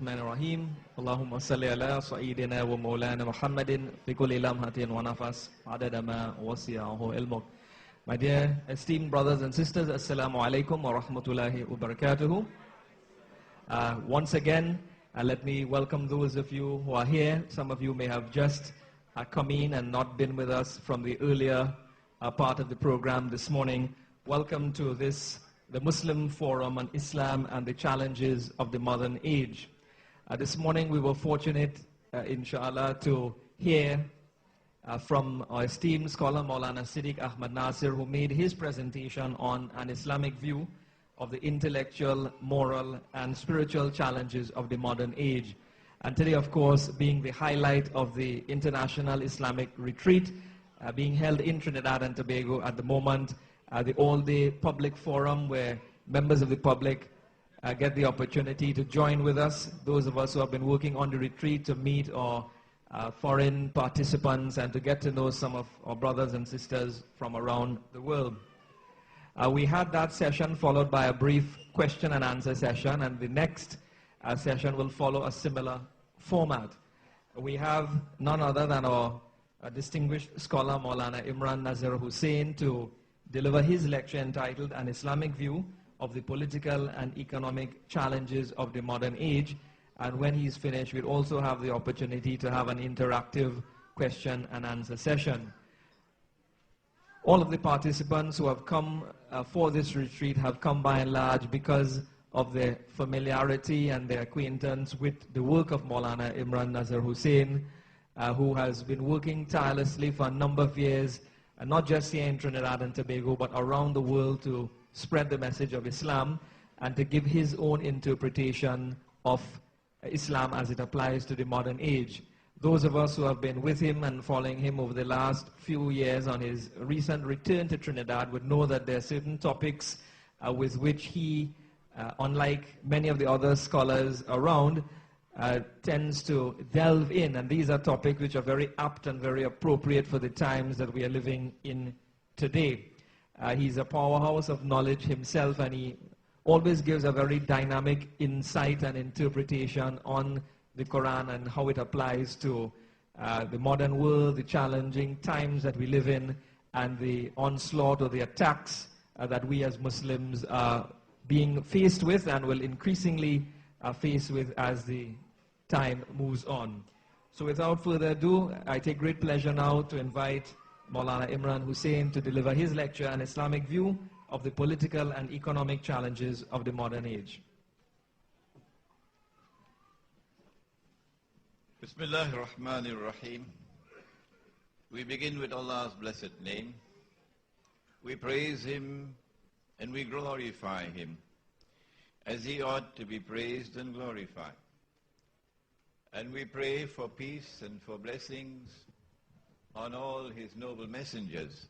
الرحمن الرحيم اللهم صل على سيدنا ومولانا محمد في كل لمحة ونفس عدد ما وسعه علمك. My dear esteemed brothers and sisters, Assalamu alaikum wa rahmatullahi wa barakatuhu. Once again, let me welcome those of you who are here. Some of you may have just come in and not been with us from the earlier part of the program this morning. Welcome to the Muslim Forum on Islam and the Challenges of the Modern Age. This morning we were fortunate, inshallah, to hear from our esteemed scholar Maulana Siddiq Ahmad Nasir, who made his presentation on an Islamic view of the intellectual, moral and spiritual challenges of the modern age. And today, of course, being the highlight of the International Islamic Retreat being held in Trinidad and Tobago at the moment, the all-day public forum where members of the public get the opportunity to join with us, those of us who have been working on the retreat, to meet our foreign participants and to get to know some of our brothers and sisters from around the world. We had that session followed by a brief question and answer session, and the next session will follow a similar format. We have none other than our distinguished scholar Maulana Imran Nazir Hussein to deliver his lecture entitled An Islamic View of the Political and Economic Challenges of the Modern Age. And when he's finished, we'll also have the opportunity to have an interactive question and answer session. All of the participants who have come for this retreat have come by and large because of their familiarity and their acquaintance with the work of Maulana Imran Nazir Hussein, who has been working tirelessly for a number of years, not just here in Trinidad and Tobago, but around the world, to spread the message of Islam and to give his own interpretation of Islam as it applies to the modern age. Those of us who have been with him and following him over the last few years on his recent return to Trinidad would know that there are certain topics with which he, unlike many of the other scholars around, tends to delve in, and these are topics which are very apt and very appropriate for the times that we are living in today. He's a powerhouse of knowledge himself, and he always gives a very dynamic insight and interpretation on the Quran and how it applies to the modern world, the challenging times that we live in, and the onslaught or the attacks that we as Muslims are being faced with and will increasingly face with as the time moves on. So without further ado, I take great pleasure now to invite Maulana Imran Hussein to deliver his lecture, An Islamic View of the Political and Economic Challenges of the Modern Age. Bismillahir Rahmanir Rahim. We begin with Allah's blessed name. We praise Him and we glorify Him as He ought to be praised and glorified. And we pray for peace and for blessings on all His noble messengers,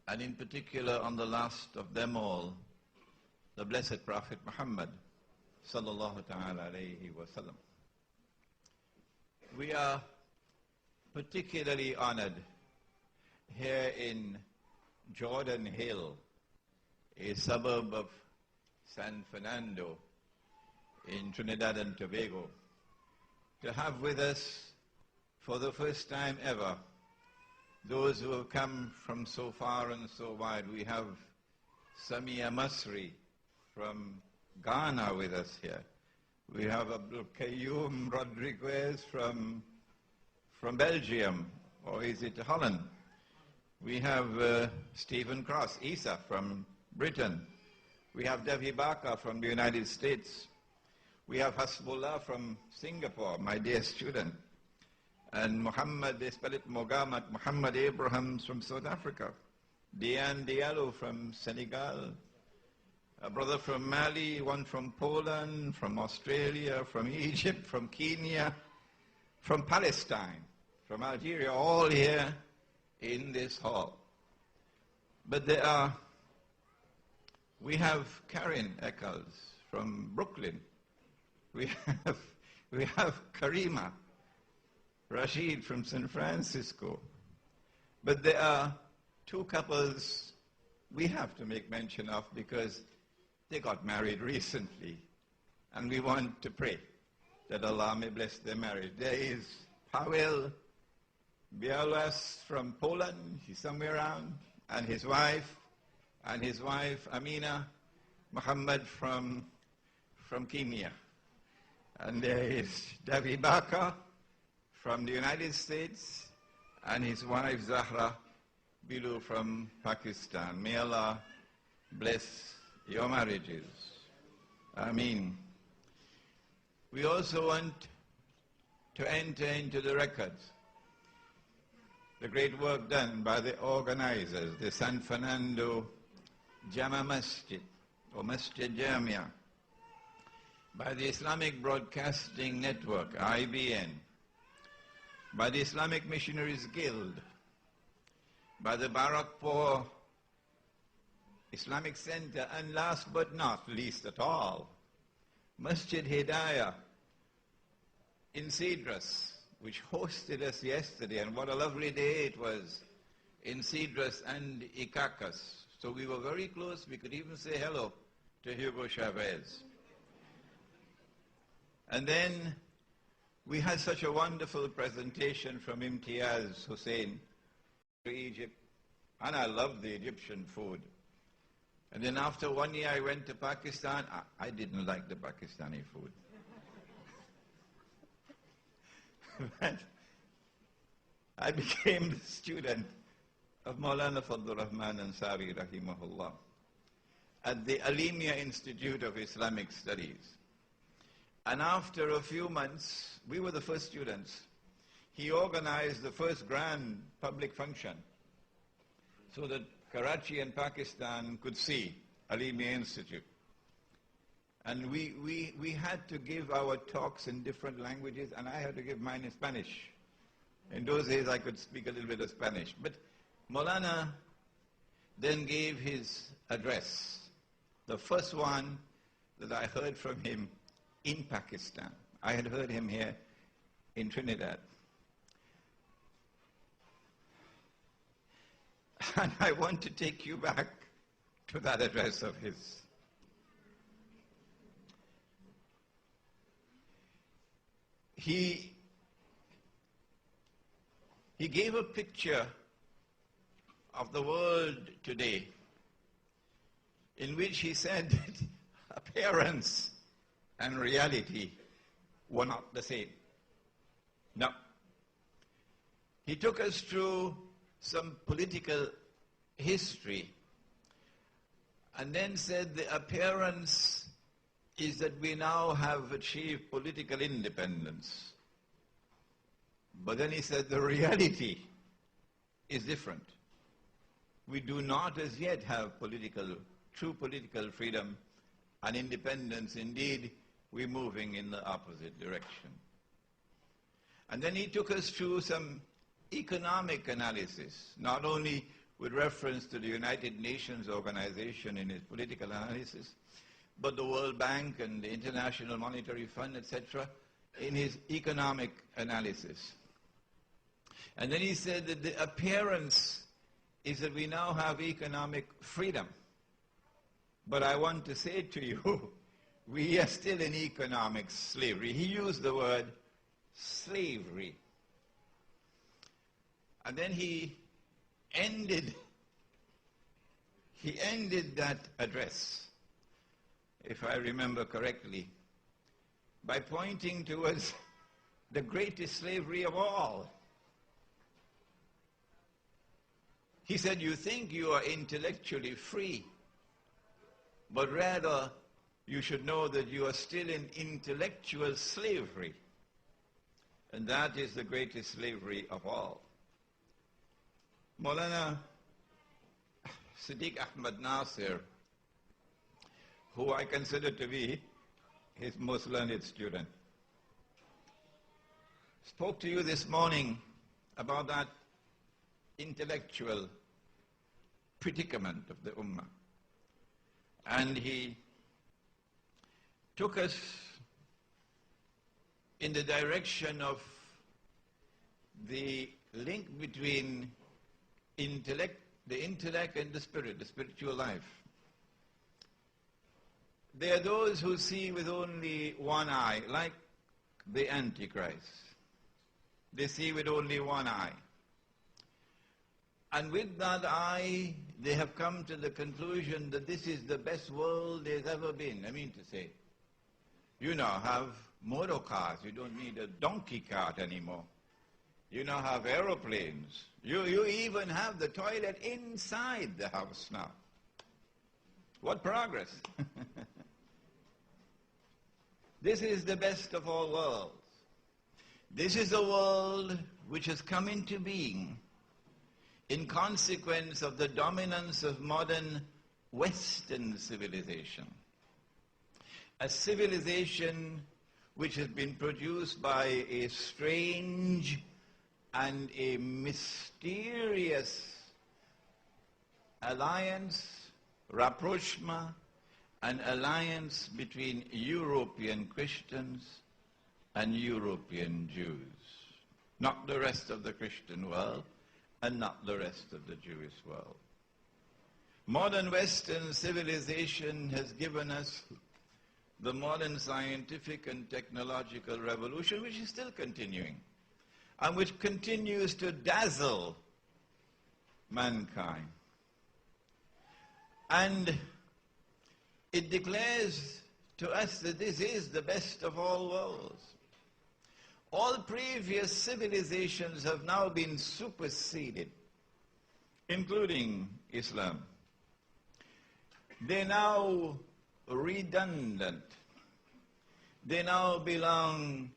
and in particular on the last of them all, the blessed Prophet Muhammad sallallahu ta'ala alayhi wa sallam. We are particularly honored here in Jordan Hill, a suburb of San Fernando in Trinidad and Tobago, to have with us for the first time ever those who have come from so far and so wide. We have Samia Masri from Ghana with us here. We have Abdul Qayyum Rodriguez from Belgium, or is it Holland? We have Stephen Cross, Isa from Britain. We have Devi Baka from the United States. We have Hasbullah from Singapore, my dear student. And Muhammad, they spell it Mogamat, Muhammad Abrahams from South Africa. Diane Diallo from Senegal. A brother from Mali, one from Poland, from Australia, from Egypt, from Kenya, from Palestine, from Algeria, all here in this hall. But we have Karen Eccles from Brooklyn. We have Karima Rashid from San Francisco. But there are two couples we have to make mention of because they got married recently, and we want to pray that Allah may bless their marriage. There is Paweł Bialas from Poland, he's somewhere around, and his wife Amina Muhammad from Kenya. And there is Davi Baka from the United States, and his wife Zahra Bilu from Pakistan. May Allah bless your marriages. Ameen. We also want to enter into the records the great work done by the organizers, the San Fernando Jama Masjid, or Masjid Jamia, by the Islamic Broadcasting Network, IBN, by the Islamic Missionaries Guild, by the Barakpur Islamic Center, and last but not least at all, Masjid Hidayah in Cedrus, which hosted us yesterday, and what a lovely day it was in Cedrus and Icacus. So we were very close. We could even say hello to Hugo Chavez. And then we had such a wonderful presentation from Imtiaz Hussein to Egypt, and I loved the Egyptian food. And then after 1 year I went to Pakistan. I didn't like the Pakistani food. But I became the student of Maulana Fadlur Rahman Ansari rahimahullah at the Alimia Institute of Islamic Studies. And after a few months, we were the first students. He organized the first grand public function so that Karachi and Pakistan could see Alimia Institute. And we had to give our talks in different languages, and I had to give mine in Spanish. In those days I could speak a little bit of Spanish. But Maulana then gave his address, the first one that I heard from him in Pakistan. I had heard him here in Trinidad. And I want to take you back to that address of his. He gave a picture of the world today in which he said that appearance and reality were not the same. No. He took us through some political history and then said the appearance is that we now have achieved political independence. But then he said the reality is different. We do not as yet have true political freedom and independence. Indeed, we're moving in the opposite direction. And then he took us through some economic analysis, not only with reference to the United Nations organization in his political analysis, but the World Bank and the International Monetary Fund, etc., in his economic analysis. And then he said that the appearance is that we now have economic freedom. But I want to say to you, we are still in economic slavery. He used the word slavery. And then he ended that address, if I remember correctly, by pointing towards the greatest slavery of all. He said, you think you are intellectually free, but rather you should know that you are still in intellectual slavery. And that is the greatest slavery of all. Maulana Siddiq Ahmad Nasir, who I consider to be his most learned student, spoke to you this morning about that intellectual predicament of the Ummah. And he took us in the direction of the link between the intellect and the spirit, the spiritual life. There are those who see with only one eye, like the Antichrist. They see with only one eye. And with that eye, they have come to the conclusion that this is the best world there's ever been. I mean to say, you now have motor cars. You don't need a donkey cart anymore. You now have aeroplanes. You even have the toilet inside the house now. What progress. This is the best of all worlds. This is a world which has come into being in consequence of the dominance of modern Western civilization. A civilization which has been produced by a strange and a mysterious alliance, rapprochement, an alliance between European Christians and European Jews. Not the rest of the Christian world and not the rest of the Jewish world. Modern Western civilization has given us the modern scientific and technological revolution, which is still continuing and which continues to dazzle mankind. And it declares to us that this is the best of all worlds. All previous civilizations have now been superseded, including Islam. They're now redundant. They now belong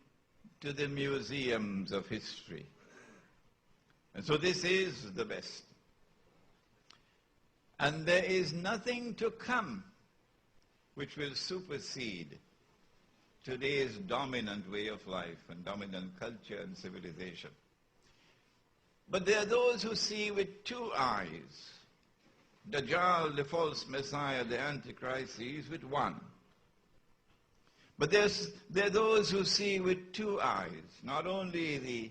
to the museums of history. And so this is the best. And there is nothing to come which will supersede today's dominant way of life and dominant culture and civilization. But there are those who see with two eyes. Dajjal, the false Messiah, the Antichrist, sees with one. But there are those who see with two eyes, not only the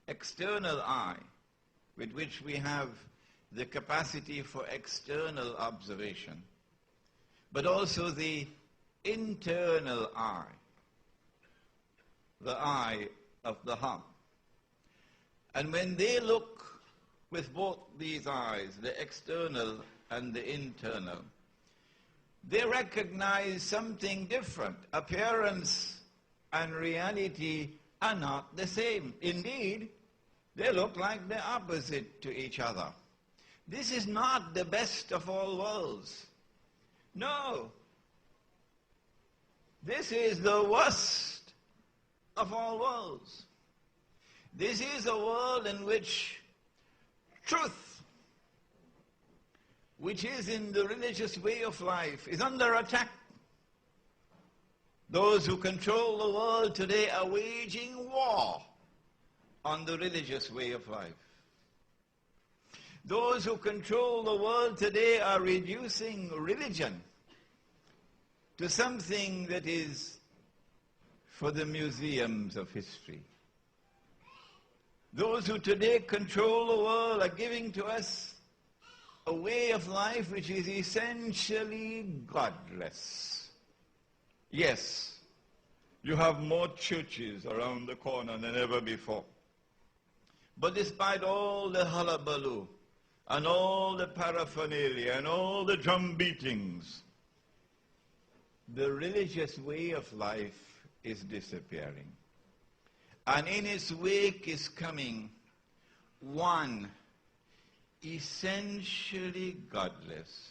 external eye, with which we have the capacity for external observation, but also the internal eye, the eye of the heart. And when they look with both these eyes, the external and the internal, they recognize something different. Appearance and reality are not the same. Indeed, they look like they're opposite to each other. This is not the best of all worlds. No. This is the worst of all worlds. This is a world in which truth, which is in the religious way of life, is under attack. Those who control the world today are waging war on the religious way of life. Those who control the world today are reducing religion to something that is for the museums of history. Those who today control the world are giving to us a way of life which is essentially godless. Yes, you have more churches around the corner than ever before. But despite all the hullabaloo and all the paraphernalia and all the drum beatings, the religious way of life is disappearing. And in its wake is coming one essentially godless,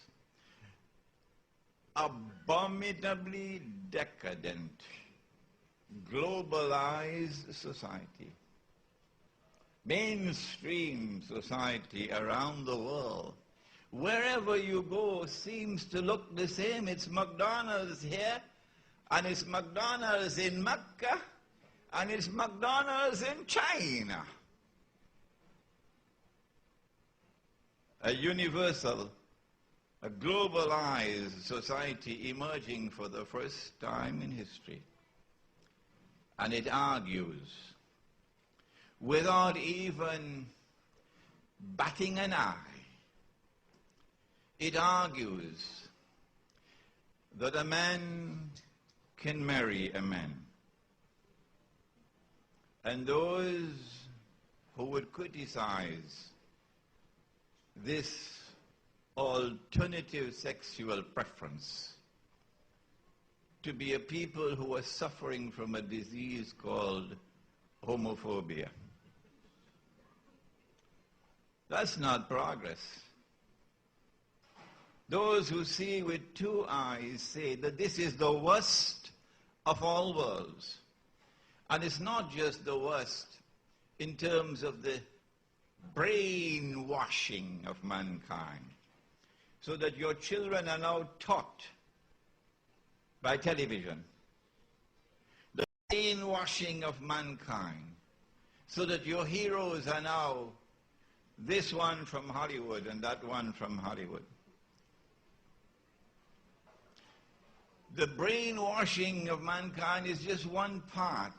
abominably decadent, globalized society. Mainstream society around the world, wherever you go, seems to look the same. It's McDonald's here, and it's McDonald's in Mecca, and it's McDonald's in China. A universal, a globalized society emerging for the first time in history. And it argues, without even batting an eye, it argues that a man can marry a man, And those who would criticize this alternative sexual preference to be a people who are suffering from a disease called homophobia. That's not progress. Those who see with two eyes say that this is the worst of all worlds. And it's not just the worst in terms of the brainwashing of mankind, so that your children are now taught by television, the brainwashing of mankind, so that your heroes are now this one from Hollywood and that one from Hollywood. The brainwashing of mankind is just one part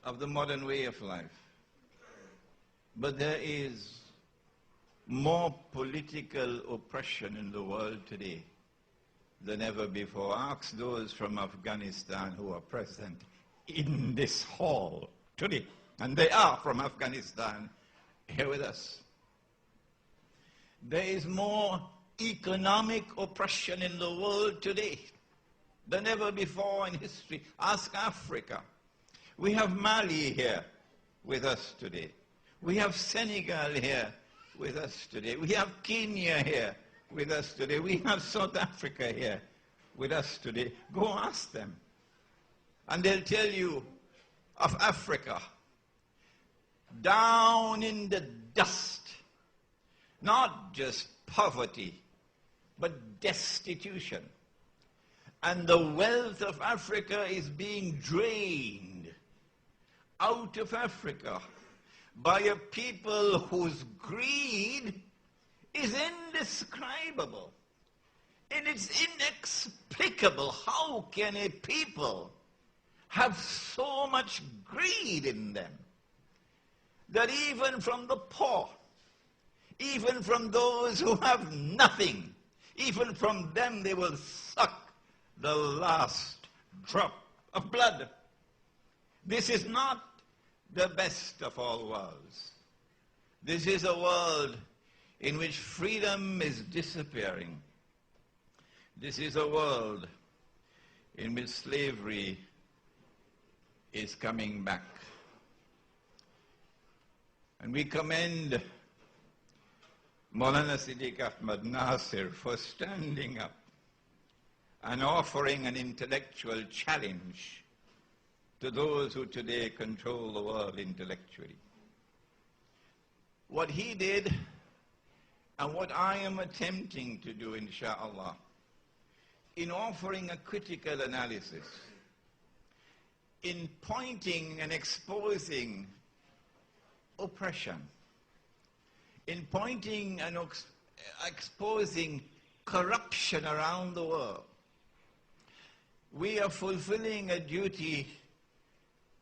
of the modern way of life. But there is more political oppression in the world today than ever before. Ask those from Afghanistan who are present in this hall today. And they are from Afghanistan here with us. There is more economic oppression in the world today than ever before in history. Ask Africa. We have Mali here with us today. We have Senegal here with us today. We have Kenya here with us today. We have South Africa here with us today. Go ask them. And they'll tell you of Africa, down in the dust, not just poverty, but destitution. And the wealth of Africa is being drained out of Africa by a people whose greed is indescribable. And it's inexplicable. How can a people have so much greed in them that even from the poor, even from those who have nothing, even from them they will suck the last drop of blood? This is not the best of all worlds. This is a world in which freedom is disappearing. This is a world in which slavery is coming back. And we commend Maulana Siddiq Ahmad Nasir for standing up and offering an intellectual challenge to those who today control the world intellectually. What he did and what I am attempting to do, insha'Allah, in offering a critical analysis, in pointing and exposing oppression, in pointing and exposing corruption around the world, we are fulfilling a duty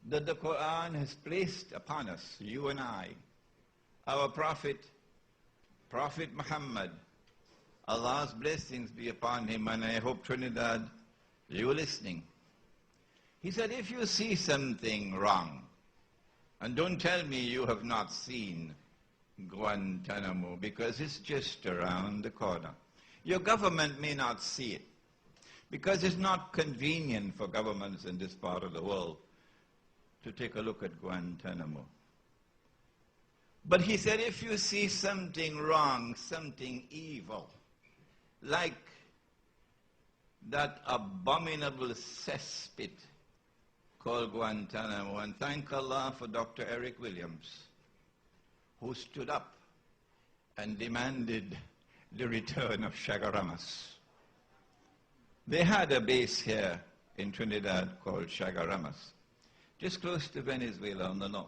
that the Quran has placed upon us, you and I. Our Prophet Muhammad, Allah's blessings be upon him, and I hope, Trinidad, you're listening. He said, if you see something wrong, and don't tell me you have not seen Guantanamo, because it's just around the corner. Your government may not see it, because it's not convenient for governments in this part of the world to take a look at Guantanamo. But he said, if you see something wrong, something evil, like that abominable cesspit called Guantanamo, and thank Allah for Dr. Eric Williams, who stood up and demanded the return of Chagaramas. They had a base here in Trinidad called Chagaramas, just close to Venezuela on the north.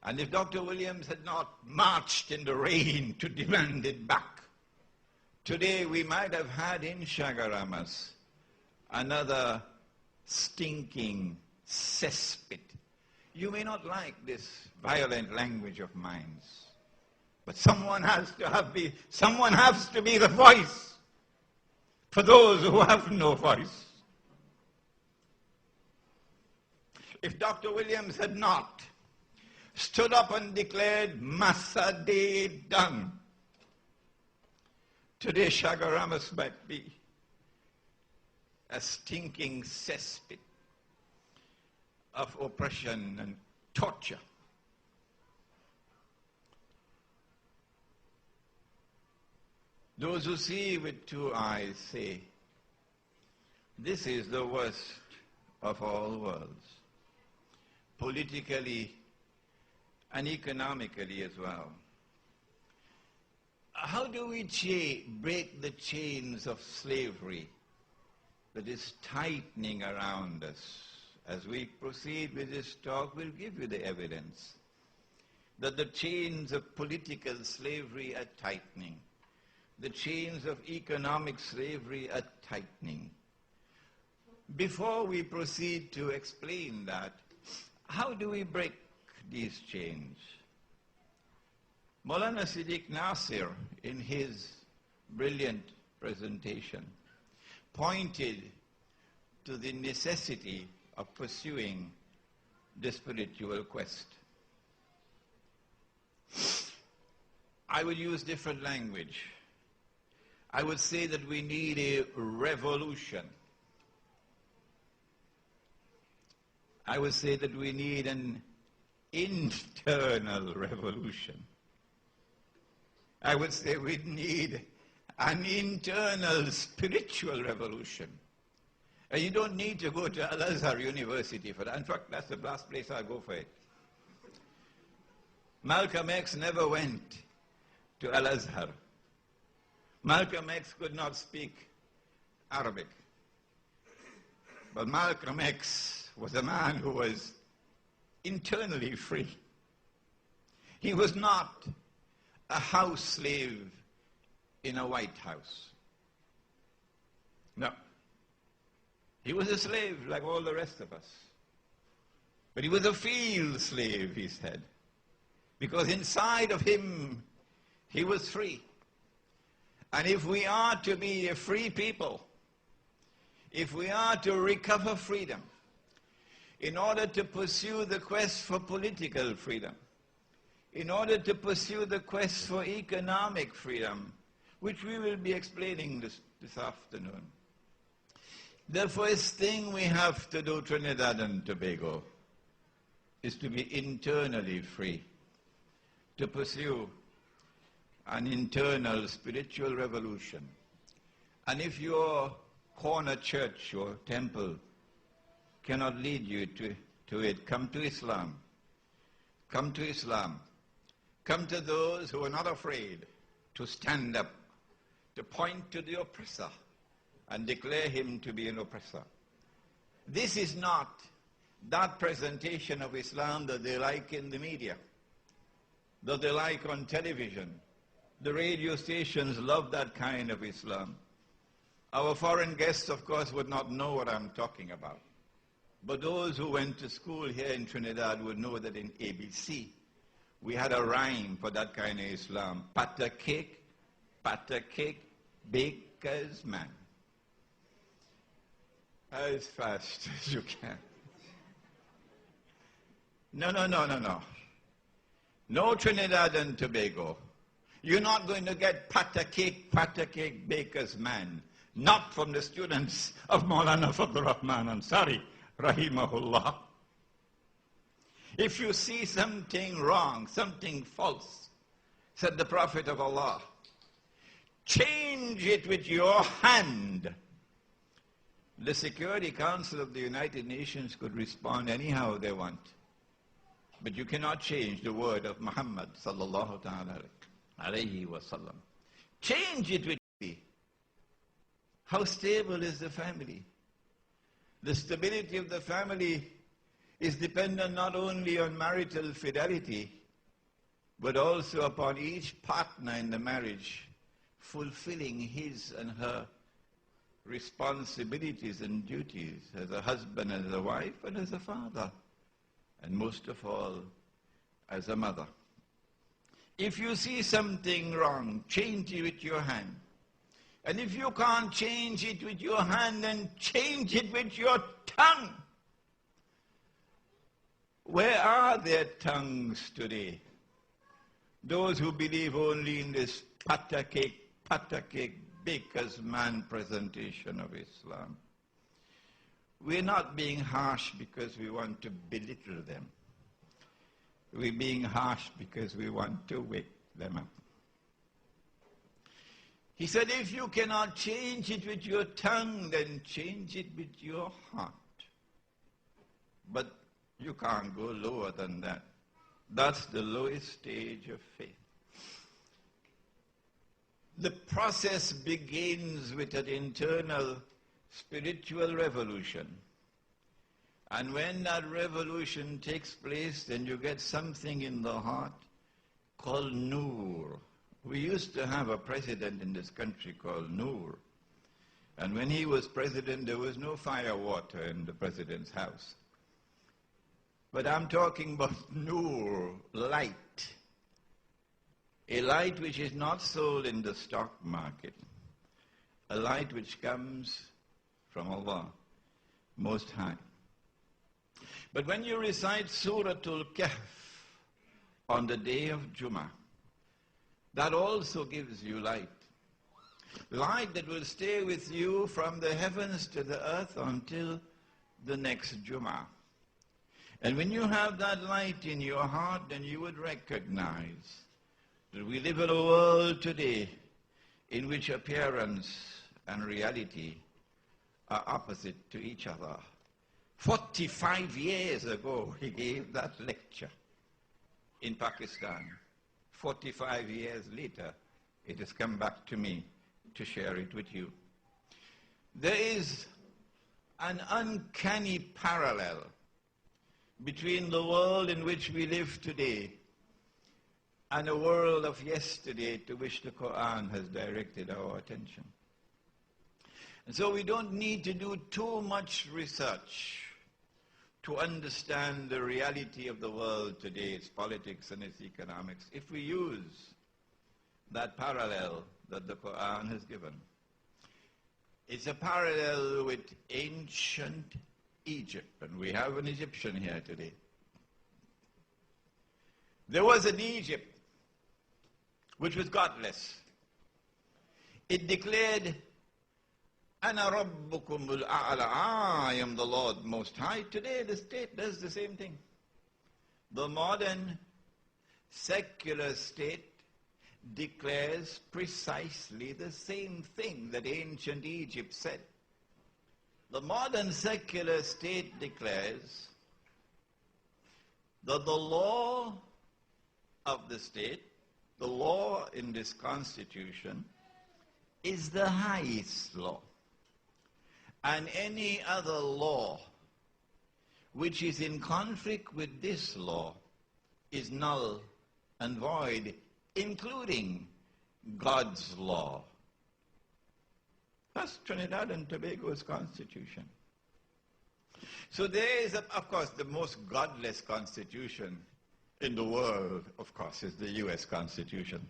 And if Dr. Williams had not marched in the rain to demand it back, today we might have had in Chagaramas another stinking cesspit. You may not like this violent language of mine, but someone has to be the voice for those who have no voice. if Dr. Williams had not stood up and declared Massa Day done, today Shagaramas might be a stinking cesspit of oppression and torture. Those who see with two eyes say, this is the worst of all worlds, politically and economically as well. How do we break the chains of slavery that is tightening around us? As we proceed with this talk, we'll give you the evidence that the chains of political slavery are tightening. The chains of economic slavery are tightening. Before we proceed to explain that, how do we break these chains? Maulana Siddiq Nasir, in his brilliant presentation, pointed to the necessity of pursuing the spiritual quest. I would use different language. I would say that we need a revolution. I would say that we need an internal revolution. I would say we need an internal spiritual revolution. And you don't need to go to Al-Azhar University for that. In fact, that's the last place I'll go for it. Malcolm X never went to Al-Azhar. Malcolm X could not speak Arabic. But Malcolm X was a man who was internally free. He was not a house slave in a White House. No. He was a slave like all the rest of us. But he was a field slave, he said. Because inside of him, he was free. And if we are to be a free people, if we are to recover freedom, in order to pursue the quest for political freedom, in order to pursue the quest for economic freedom, which we will be explaining this afternoon, the first thing we have to do, Trinidad and Tobago, is to be internally free, to pursue an internal spiritual revolution. And if your corner church or temple cannot lead you to it, come to Islam. Come to Islam. Come to those who are not afraid to stand up, to point to the oppressor and declare him to be an oppressor. This is not that presentation of Islam that they like in the media, that they like on television. The radio stations love that kind of Islam. Our foreign guests, of course, would not know what I'm talking about. But those who went to school here in Trinidad would know that in ABC, we had a rhyme for that kind of Islam. Pata cake, baker's man. As fast as you can. No. No Trinidad and Tobago. You're not going to get pata cake, baker's man. Not from the students of Maulana Fadl Rahman Ansari, rahimahullah. If you see something wrong, something false, said the Prophet of Allah, change it with your hand. The Security Council of the United Nations could respond anyhow they want. But you cannot change the word of Muhammad sallallahu ta'ala alayhi wa sallam. Change it with me. How stable is the family? The stability of the family is dependent not only on marital fidelity, but also upon each partner in the marriage fulfilling his and her responsibilities and duties as a husband, as a wife, and as a father, and most of all, as a mother. If you see something wrong, change it with your hand. And if you can't change it with your hand, then change it with your tongue. Where are their tongues today? Those who believe only in this patacake, baker's man presentation of Islam. We're not being harsh because we want to belittle them. We're being harsh because we want to wake them up. He said, if you cannot change it with your tongue, then change it with your heart. But you can't go lower than that. That's the lowest stage of faith. The process begins with an internal spiritual revolution. And when that revolution takes place, then you get something in the heart called Nur. We used to have a president in this country called Nur. And when he was president, there was no fire water in the president's house. But I'm talking about Nur, light. A light which is not sold in the stock market. A light which comes from Allah, Most High. But when you recite Suratul Kahf on the day of Jummah, that also gives you light. Light that will stay with you from the heavens to the earth until the next Jummah. And when you have that light in your heart, then you would recognize that we live in a world today in which appearance and reality are opposite to each other. 45 years ago, he gave that lecture in Pakistan. 45 years later, it has come back to me to share it with you. There is an uncanny parallel between the world in which we live today and a world of yesterday to which the Quran has directed our attention. And so we don't need to do too much research to understand the reality of the world today, its politics and its economics, if we use that parallel that the Quran has given. It's a parallel with ancient Egypt, and we have an Egyptian here today. There was an Egypt which was godless. It declared, Ana Rabbukumul A'la, I am the Lord Most High. Today the state does the same thing. The modern secular state declares precisely the same thing that ancient Egypt said. The modern secular state declares that the law of the state, the law in this constitution, is the highest law. And any other law which is in conflict with this law is null and void, including God's law. That's Trinidad and Tobago's constitution. So there is, of course, the most godless constitution in the world, of course, is the U.S. Constitution.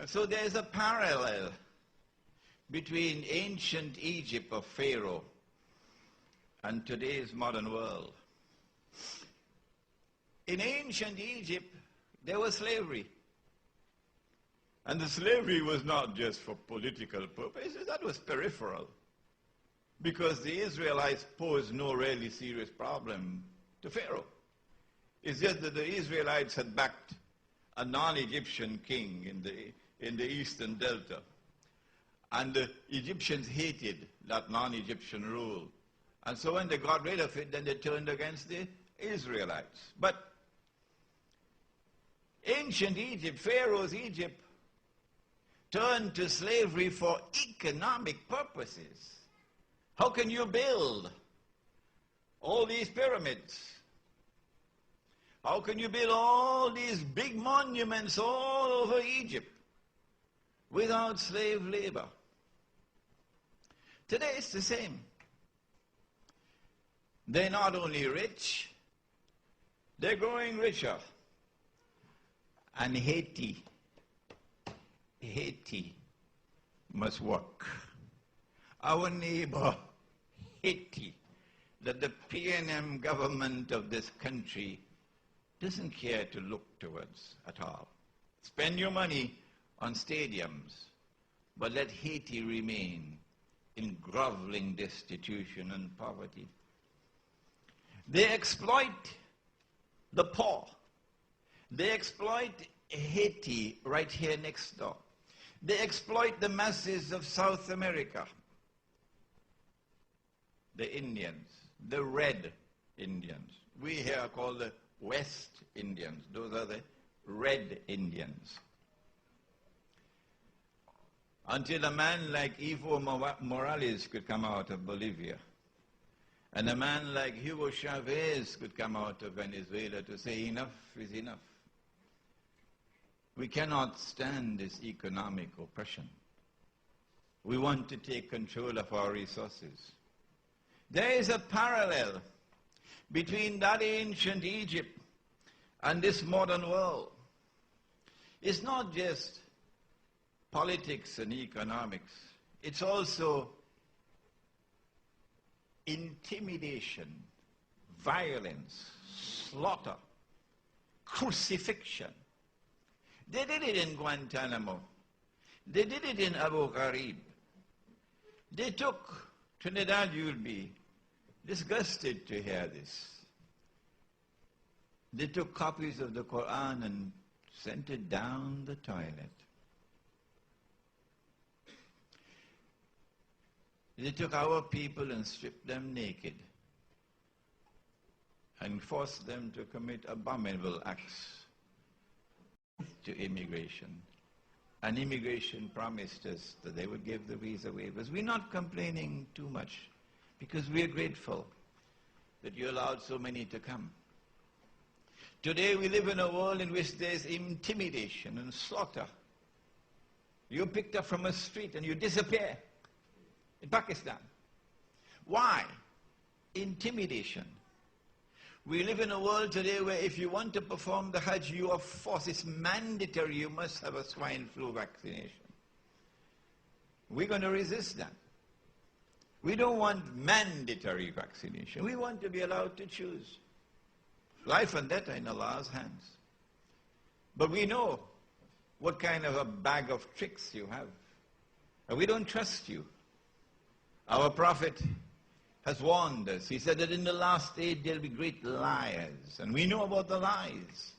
So there's a parallel between ancient Egypt of Pharaoh and today's modern world. In ancient Egypt, there was slavery. And the slavery was not just for political purposes, that was peripheral. Because the Israelites posed no really serious problem to Pharaoh. It's just that the Israelites had backed a non-Egyptian king in the eastern delta. And the Egyptians hated that non-Egyptian rule. And so when they got rid of it, then they turned against the Israelites. But ancient Egypt, Pharaoh's Egypt, turned to slavery for economic purposes. How can you build all these pyramids? How can you build all these big monuments all over Egypt without slave labor? Today it's the same. They're not only rich, they're growing richer. And Haiti must work. Our neighbor, Haiti, that the PNM government of this country doesn't care to look towards at all. Spend your money on stadiums, but let Haiti remain in groveling destitution and poverty. They exploit the poor. They exploit Haiti right here next door. They exploit the masses of South America. The Indians, the red Indians. We here are called the West Indians. Those are the red Indians. Until a man like Evo Morales could come out of Bolivia, and a man like Hugo Chavez could come out of Venezuela to say enough is enough. We cannot stand this economic oppression. We want to take control of our resources. There is a parallel between that ancient Egypt and this modern world. It's not just politics and economics. It's also intimidation, violence, slaughter, crucifixion. They did it in Guantanamo. They did it in Abu Ghraib. They took, Trinidad, you'll be disgusted to hear this. They took copies of the Quran and sent it down the toilet. They took our people and stripped them naked and forced them to commit abominable acts to immigration. And immigration promised us that they would give the visa waivers. We're not complaining too much because we're grateful that you allowed so many to come. Today we live in a world in which there's intimidation and slaughter. You're picked up from a street and you disappear in Pakistan. Why? Intimidation. We live in a world today where if you want to perform the Hajj, you are forced. It's mandatory. You must have a swine flu vaccination. We're going to resist that. We don't want mandatory vaccination. We want to be allowed to choose. Life and death are in Allah's hands. But we know what kind of a bag of tricks you have. And we don't trust you. Our Prophet has warned us. He said that in the last age there'll be great liars. And we know about the lies.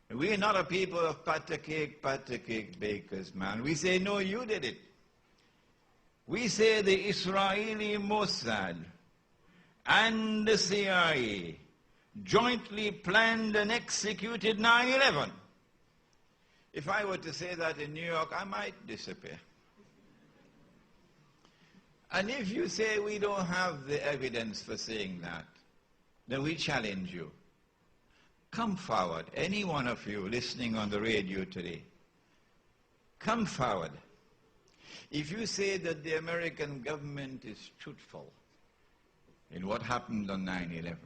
And we are not a people of patter cake bakers, man. We say, no, you did it. We say the Israeli Mossad and the CIA jointly planned and executed 9/11. If I were to say that in New York, I might disappear. And if you say we don't have the evidence for saying that, then we challenge you. Come forward, any one of you listening on the radio today. Come forward. If you say that the American government is truthful in what happened on 9/11,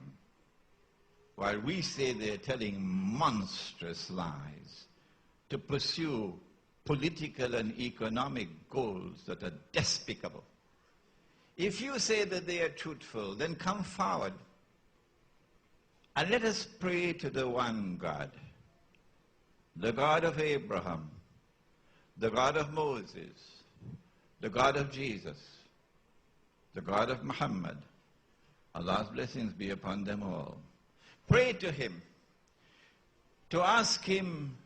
while we say they're telling monstrous lies to pursue political and economic goals that are despicable, if you say that they are truthful, then come forward and let us pray to the one God, the God of Abraham, the God of Moses, the God of Jesus, the God of Muhammad. Allah's blessings be upon them all. Pray to him, to ask him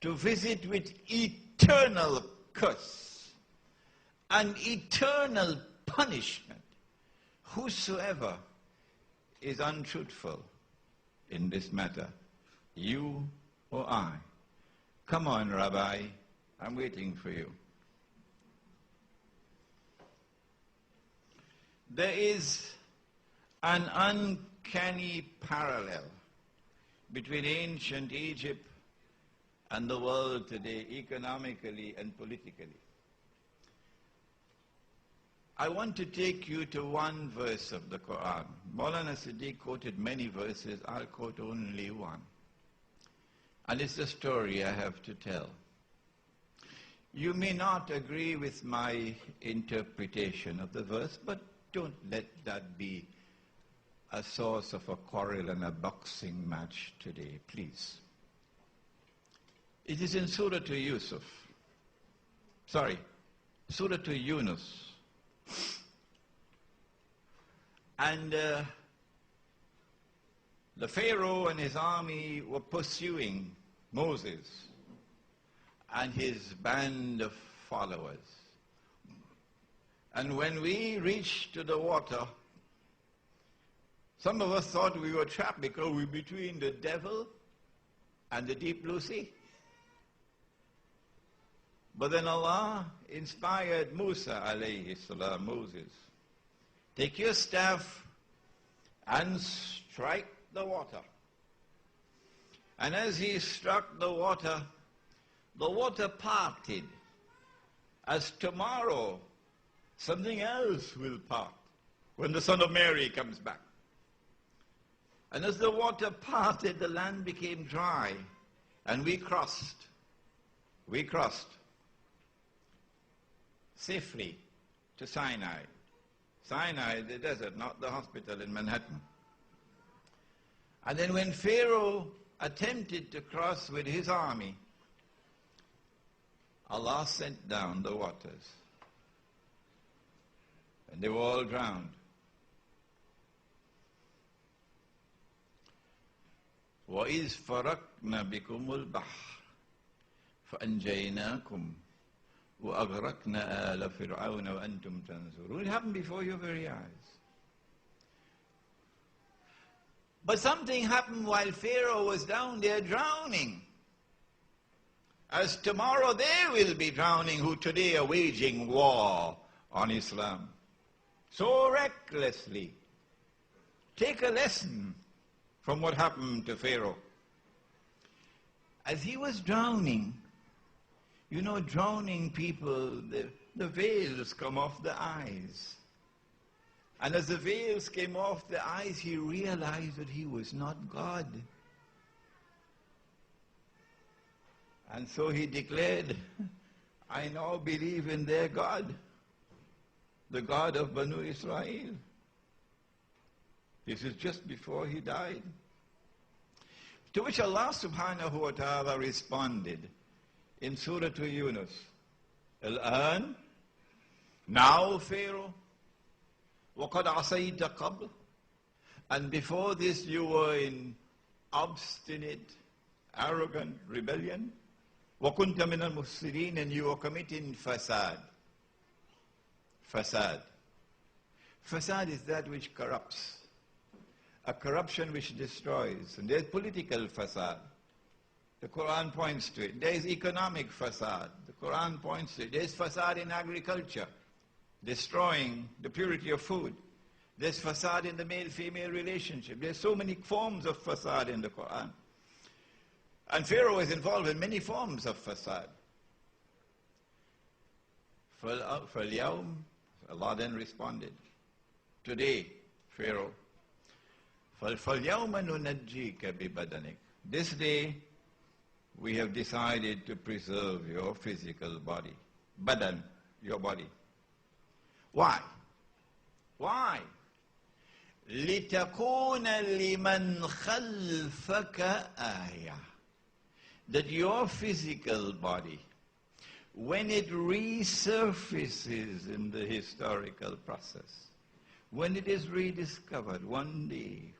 to visit with eternal curse and eternal punishment whosoever is untruthful in this matter, you or I. Come on, Rabbi, I'm waiting for you. There is an uncanny parallel between ancient Egypt and the world today, economically and politically. I want to take you to one verse of the Quran. Maulana Siddiq quoted many verses, I'll quote only one. And it's a story I have to tell. You may not agree with my interpretation of the verse, but don't let that be a source of a quarrel and a boxing match today, please. It is in Surah to Yusuf. Sorry, Surah to Yunus. And the Pharaoh and his army were pursuing Moses and his band of followers. And when we reached to the water, some of us thought we were trapped because we were between the devil and the deep blue sea. But then Allah inspired Musa alayhi salam, Moses, take your staff and strike the water. And as he struck the water parted. As tomorrow, something else will part when the Son of Mary comes back. And as the water parted, the land became dry, and we crossed safely to Sinai. Sinai, the desert, not the hospital in Manhattan. And then when Pharaoh attempted to cross with his army, Allah sent down the waters. And they were all drowned. وَإِذْ فَرَقْنَا بِكُمُ الْبَحْرَ فَأَنْجَيْنَاكُمْ وَأَغْرَقْنَا آلَ فِرْعَوْنَ وَأَنْتُمْ تَنْظُرُونَ. It happened before your very eyes. But something happened while Pharaoh was down there drowning. As tomorrow they will be drowning who today are waging war on Islam. So recklessly. Take a lesson from what happened to Pharaoh. As he was drowning, you know, drowning people, the veils come off the eyes. And as the veils came off the eyes, he realized that he was not God. And so he declared, I now believe in their God, the God of Banu Israel. This is just before he died. To which Allah subhanahu wa ta'ala responded in Surah to Yunus, Al-an, now Pharaoh, وَقَدْ عَصَيْتَ قَبْلُ, and before this you were in obstinate, arrogant rebellion. وَكُنْتَ مِنَ الْمُفْسِدِينَ, and you were committing fasad. Fasad. Fasad is that which corrupts. A corruption which destroys. And there's political fasad. The Quran points to it. There is economic fasad. The Quran points to it. There's fasad in agriculture, destroying the purity of food. There's fasad in the male-female relationship. There's so many forms of fasad in the Quran. And Pharaoh is involved in many forms of fasad. فَالْيَوْمِ, Allah then responded, today, Pharaoh, فَالْيَوْمَ نُنَجِّيكَ بِبَدَنِكَ, this day we have decided to preserve your physical body. Badan, your body. Why? Why? لِتَكُونَ لِمَنْ خَلْفَكَ آيَةً, that your physical body, when it resurfaces in the historical process, when it is rediscovered one day,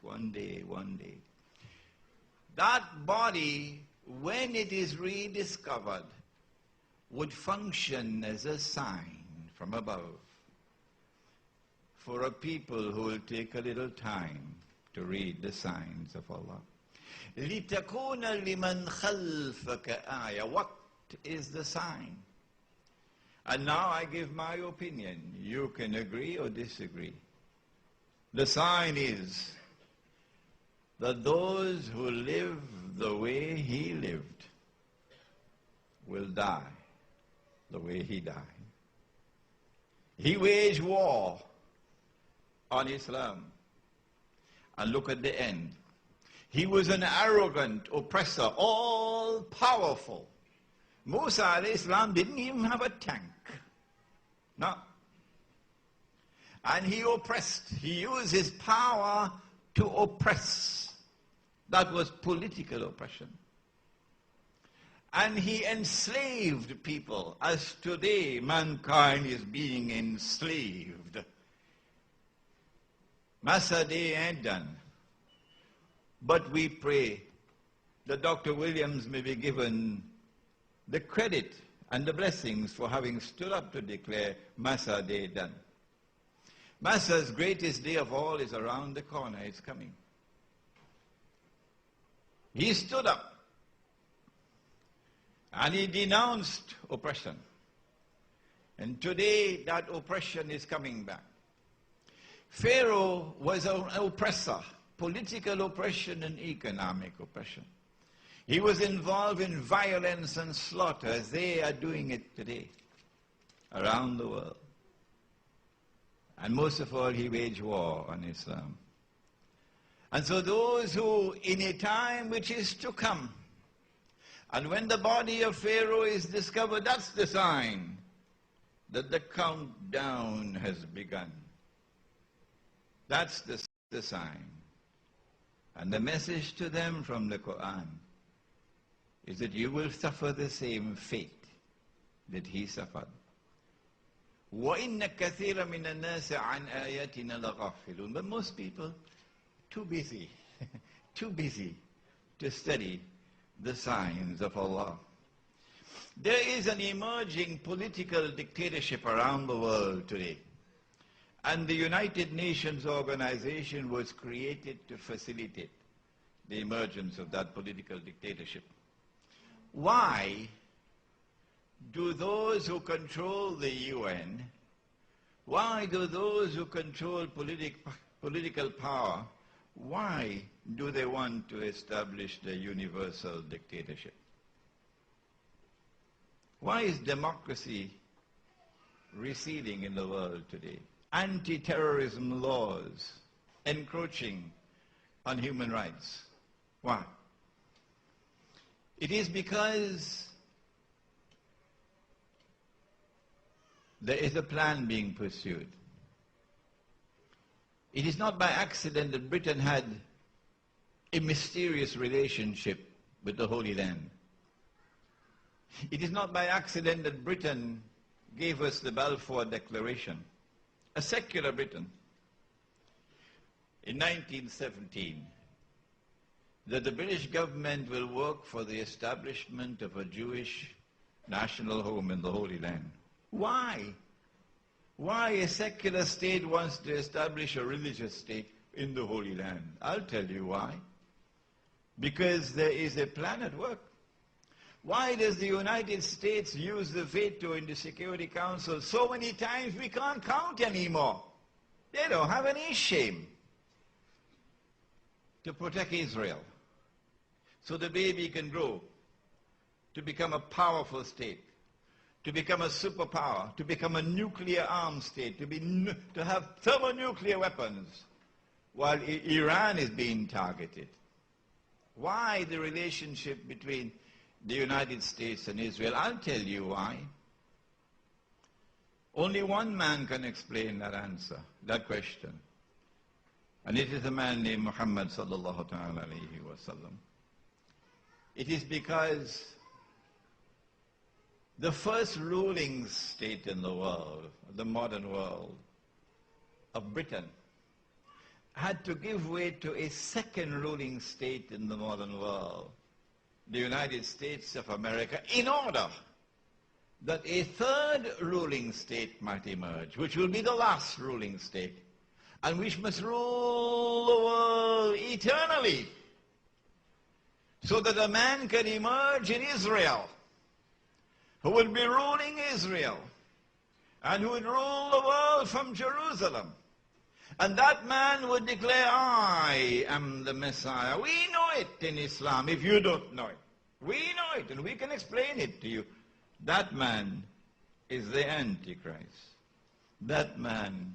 that body, when it is rediscovered, would function as a sign from above for a people who will take a little time to read the signs of Allah. لِتَكُونَ لِمَنْ خَلْفَكَ آيَةً. What is the sign? And now I give my opinion. You can agree or disagree. The sign is that those who live the way he lived will die the way he died. He waged war on Islam. And look at the end. He was an arrogant oppressor, all-powerful. Musa alayhi salam didn't even have a tank. No. And he oppressed. He used his power to oppress. That was political oppression. And he enslaved people, as today mankind is being enslaved. Massa Day ain't done. But we pray that Dr. Williams may be given the credit and the blessings for having stood up to declare Massa Day done. Massa's greatest day of all is around the corner. It's coming. He stood up and he denounced oppression. And today that oppression is coming back. Pharaoh was an oppressor, political oppression and economic oppression. He was involved in violence and slaughter as they are doing it today around the world. And most of all, he waged war on Islam. And so those who, in a time which is to come, and when the body of Pharaoh is discovered, that's the sign that the countdown has begun. That's the sign. And the message to them from the Quran is that you will suffer the same fate that he suffered. وَإِنَّ كَثِيرًا مِنَ النَّاسِ عَنْ آيَاتِنَا لَغَافِلُونَ. But most people, too busy to study the signs of Allah. There is an emerging political dictatorship around the world today. And the United Nations organization was created to facilitate the emergence of that political dictatorship. Why do those who control the UN, why do those who control political power, why do they want to establish the universal dictatorship? Why is democracy receding in the world today? Anti-terrorism laws encroaching on human rights. Why? It is because there is a plan being pursued. It is not by accident that Britain had a mysterious relationship with the Holy Land. It is not by accident that Britain gave us the Balfour Declaration, a secular Britain, in 1917, that the British government will work for the establishment of a Jewish national home in the Holy Land. Why? Why a secular state wants to establish a religious state in the Holy Land? I'll tell you why. Because there is a plan at work. Why does the United States use the veto in the Security Council so many times we can't count anymore? They don't have any shame. To protect Israel, so the baby can grow to become a powerful state, to become a superpower, to become a nuclear armed state, to have thermonuclear weapons, while Iran is being targeted. Why the relationship between the United States and Israel? I'll tell you why. Only one man can explain that answer, that question. And it is a man named Muhammad sallallahu alayhi wa sallam. It is because the first ruling state in the world, the modern world, of Britain, had to give way to a second ruling state in the modern world, the United States of America, in order that a third ruling state might emerge, which will be the last ruling state, and which must rule the world eternally, so that a man can emerge in Israel, who will be ruling Israel, and who would rule the world from Jerusalem. And that man would declare, I am the Messiah. We know it in Islam, if you don't know it. We know it, and we can explain it to you. That man is the Antichrist. That man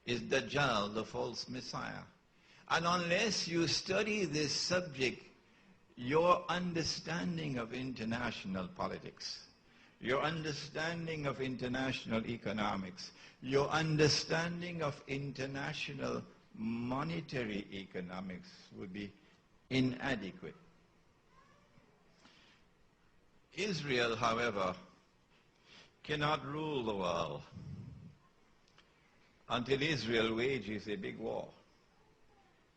is Dajjal, the false Messiah. And unless you study this subject, your understanding of international politics, your understanding of international economics, your understanding of international monetary economics would be inadequate. Israel, however, cannot rule the world until Israel wages a big war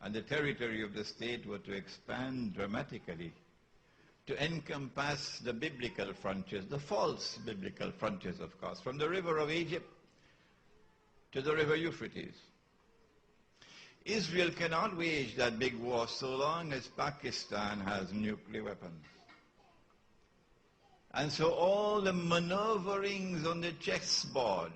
and the territory of the state were to expand dramatically to encompass the biblical frontiers, the false biblical frontiers, of course, from the river of Egypt to the river Euphrates. Israel cannot wage that big war so long as Pakistan has nuclear weapons. And so all the maneuverings on the chessboard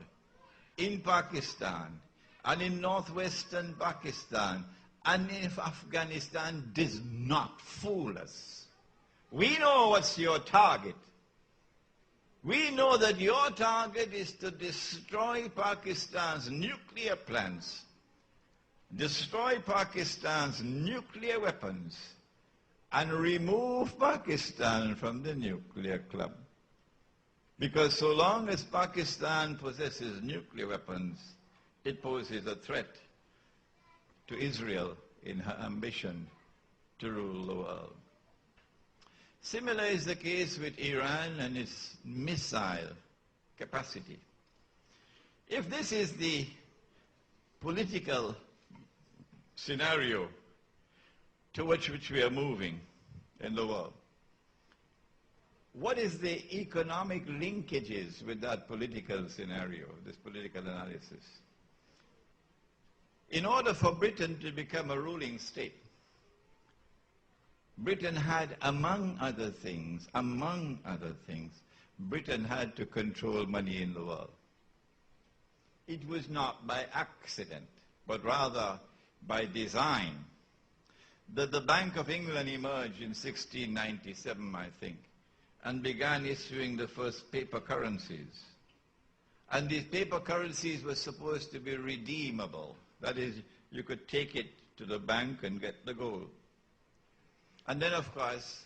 in Pakistan and in northwestern Pakistan and in Afghanistan does not fool us. We know what's your target. We know that your target is to destroy Pakistan's nuclear plants, destroy Pakistan's nuclear weapons, and remove Pakistan from the nuclear club. Because so long as Pakistan possesses nuclear weapons, it poses a threat to Israel in her ambition to rule the world. Similar is the case with Iran and its missile capacity. If this is the political scenario towards which we are moving in the world, what is the economic linkages with that political scenario, this political analysis? In order for Britain to become a ruling state, Britain had, among other things, Britain had to control money in the world. It was not by accident, but rather by design, that the Bank of England emerged in 1697, I think, and began issuing the first paper currencies. And these paper currencies were supposed to be redeemable. That is, you could take it to the bank and get the gold. And then, of course,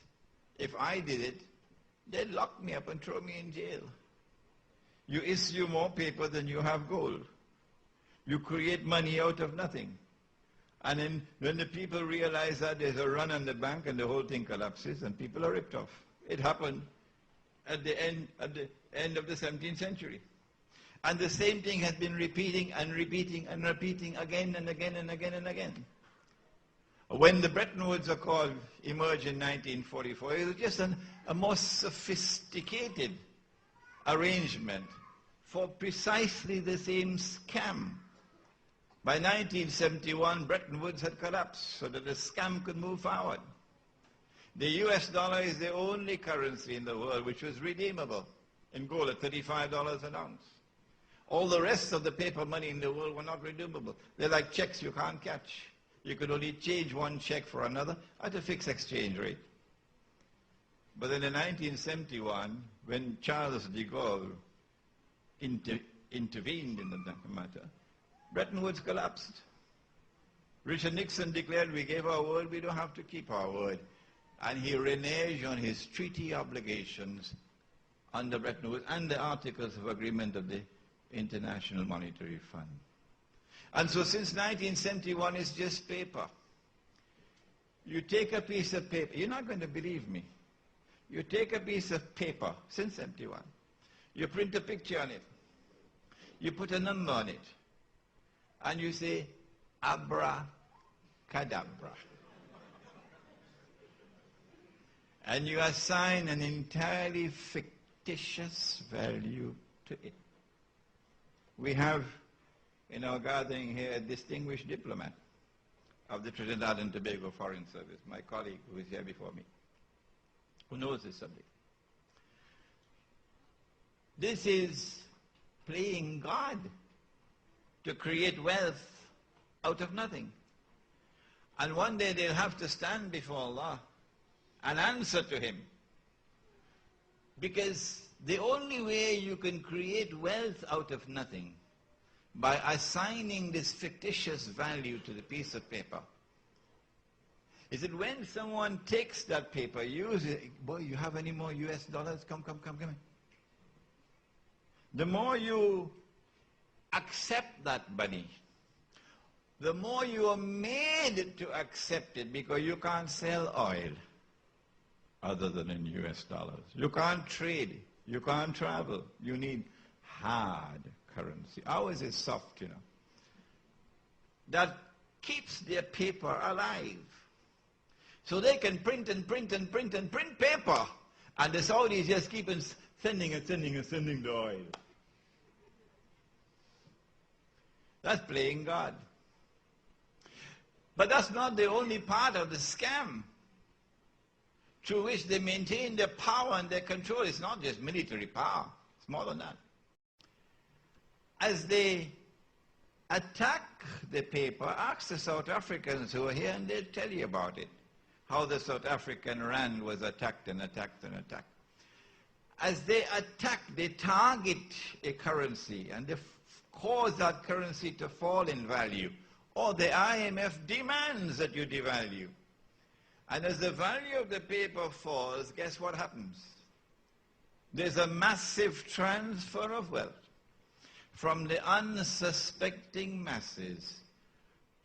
if I did it, they'd lock me up and throw me in jail. You issue more paper than you have gold. You create money out of nothing. And then when the people realize that, there's a run on the bank and the whole thing collapses and people are ripped off. It happened at the end of the 17th century. And the same thing has been repeating and repeating and repeating again and again and again and again. When the Bretton Woods Accord emerged in 1944, it was just a more sophisticated arrangement for precisely the same scam. By 1971, Bretton Woods had collapsed so that the scam could move forward. The US dollar is the only currency in the world which was redeemable in gold at $35 an ounce. All the rest of the paper money in the world were not redeemable. They're like checks you can't catch. You could only change one check for another at a fixed exchange rate. But then in 1971, when Charles de Gaulle intervened in the matter, Bretton Woods collapsed. Richard Nixon declared, we gave our word, we don't have to keep our word. And he reneged on his treaty obligations under Bretton Woods and the Articles of Agreement of the International Monetary Fund. And so since 1971, it's just paper. You take a piece of paper, you're not going to believe me. You take a piece of paper, since 71, you print a picture on it, you put a number on it, and you say, abracadabra. And you assign an entirely fictitious value to it. We have in our gathering here a distinguished diplomat of the Trinidad and Tobago Foreign Service, my colleague who is here before me, who knows this subject. This is playing God to create wealth out of nothing. And one day they'll have to stand before Allah and answer to Him. Because the only way you can create wealth out of nothing, by assigning this fictitious value to the piece of paper, is that when someone takes that paper, uses it, boy, you have any more US dollars? Come. The more you accept that money, the more you are made to accept it, because you can't sell oil other than in US dollars. You can't trade. You can't travel. You need hard currency. Ours is soft, you know. That keeps their paper alive. So they can print and print and print and print paper. And the Saudis just keep on sending and sending and sending the oil. That's playing God. But that's not the only part of the scam through which they maintain their power and their control. It's not just military power. It's more than that. As they attack the paper, ask the South Africans who are here and they'll tell you about it. How the South African rand was attacked and attacked and attacked. As they attack, they target a currency and they cause that currency to fall in value. Or the IMF demands that you devalue. And as the value of the paper falls, guess what happens? There's a massive transfer of wealth from the unsuspecting masses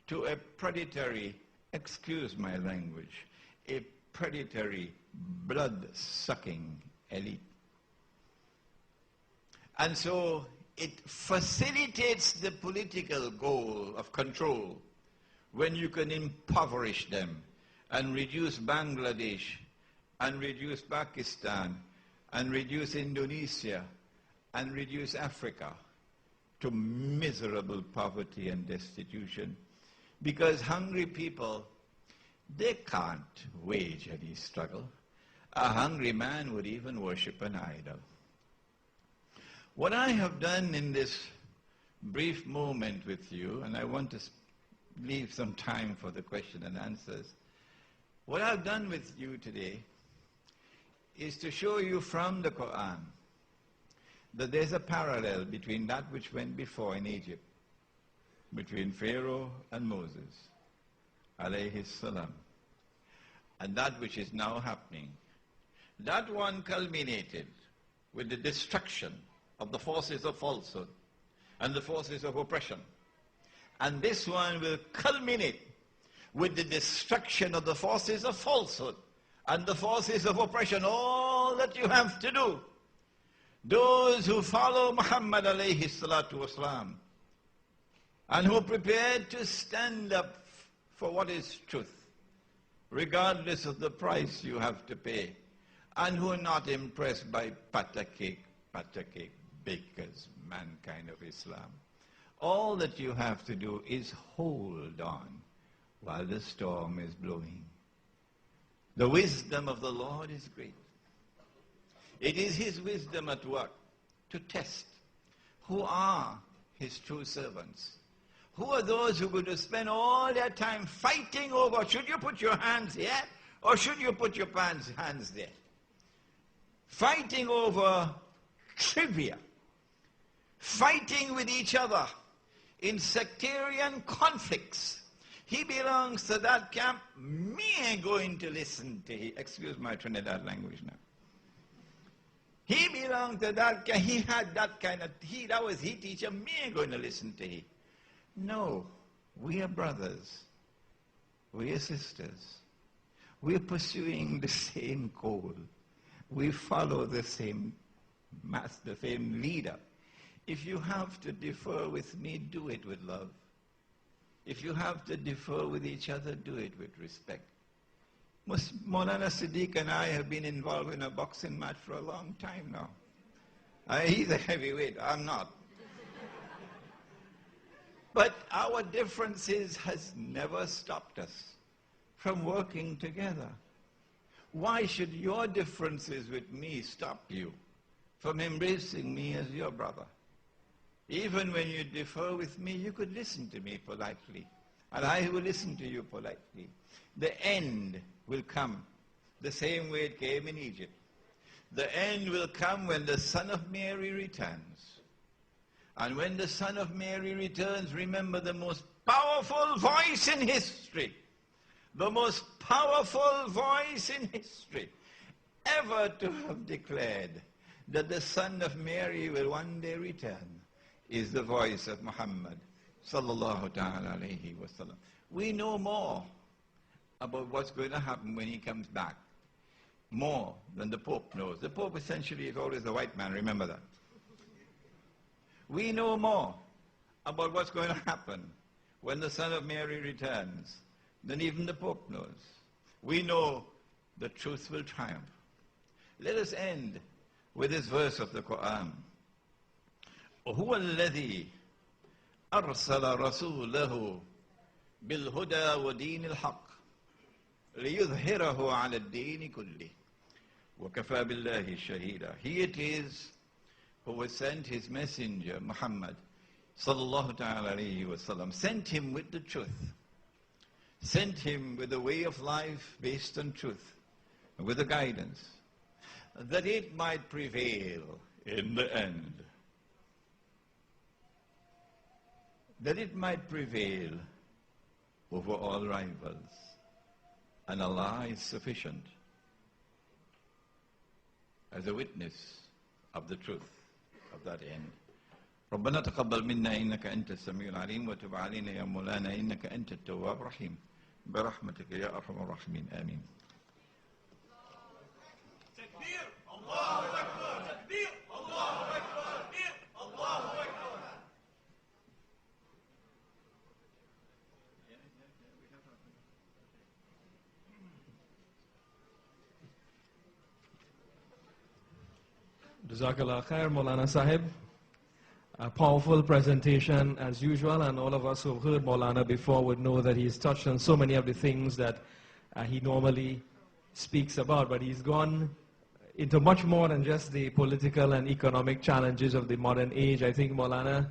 to a predatory, excuse my language, a predatory, blood-sucking elite. And so it facilitates the political goal of control when you can impoverish them and reduce Bangladesh and reduce Pakistan and reduce Indonesia and reduce Africa to miserable poverty and destitution. Because hungry people, they can't wage any struggle. A hungry man would even worship an idol. What I have done in this brief moment with you, and I want to leave some time for the question and answers, what I've done with you today is to show you from the Quran that there's a parallel between that which went before in Egypt, between Pharaoh and Moses, alayhi salam, and that which is now happening. That one culminated with the destruction of the forces of falsehood and the forces of oppression. And this one will culminate with the destruction of the forces of falsehood and the forces of oppression. All that you have to do, those who follow Muhammad alayhi salatu wasalam and who are prepared to stand up for what is truth, regardless of the price you have to pay, and who are not impressed by patacake, bakers, mankind of Islam. All that you have to do is hold on while the storm is blowing. The wisdom of the Lord is great. It is His wisdom at work to test who are His true servants. Who are those who are going to spend all their time fighting over, should you put your hands here or should you put your hands there? Fighting over trivia. Fighting with each other in sectarian conflicts. He belongs to that camp. Me ain't going to listen to him. Excuse my Trinidad language now. He belonged to that camp. He had that kind of, that was his teacher. Me ain't going to listen to him. No, we are brothers. We are sisters. We are pursuing the same goal. We follow the same master, the same leader. If you have to differ with me, do it with love. If you have to differ with each other, do it with respect. Maulana Siddiq and I have been involved in a boxing match for a long time now. He's a heavyweight, I'm not. But our differences has never stopped us from working together. Why should your differences with me stop you from embracing me as your brother? Even when you differ with me, you could listen to me politely, and I will listen to you politely. The end will come the same way it came in Egypt. The end will come when the Son of Mary returns. And when the Son of Mary returns, remember the most powerful voice in history, the most powerful voice in history ever to have declared that the Son of Mary will one day return is the voice of Muhammad sallallahu ta'ala alayhi wa sallam. We know more about what's going to happen when he comes back, more than the Pope knows. The Pope essentially is always a white man, remember that. We know more about what's going to happen when the Son of Mary returns than even the Pope knows. We know the truth will triumph. Let us end with this verse of the Quran. هو الذي أرسل رسوله بالهدى ودين الحق ليظهره على الدين كله وكفى بالله شهيدا. He it is who has sent his messenger Muhammad sallallahu ta'ala alayhi wa sallam, sent him with the truth, sent him with a way of life based on truth, with the guidance, that it might prevail in the end. That it might prevail over all rivals. And Allah is sufficient as a witness of the truth of that end. ربنا تقبل منا إنك أنت السميع العليم وتب علينا يا مولانا إنك أنت التواب الرحيم برحمتك يا أرحم الراحمين آمين. تكبير الله أكبر تكبير الله أكبر تكبير الله أكبر. Jazakallah khair, Maulana Sahib. A powerful presentation as usual, and all of us who have heard Maulana before would know that he's touched on so many of the things that he normally speaks about, but he's gone into much more than just the political and economic challenges of the modern age. I think Maulana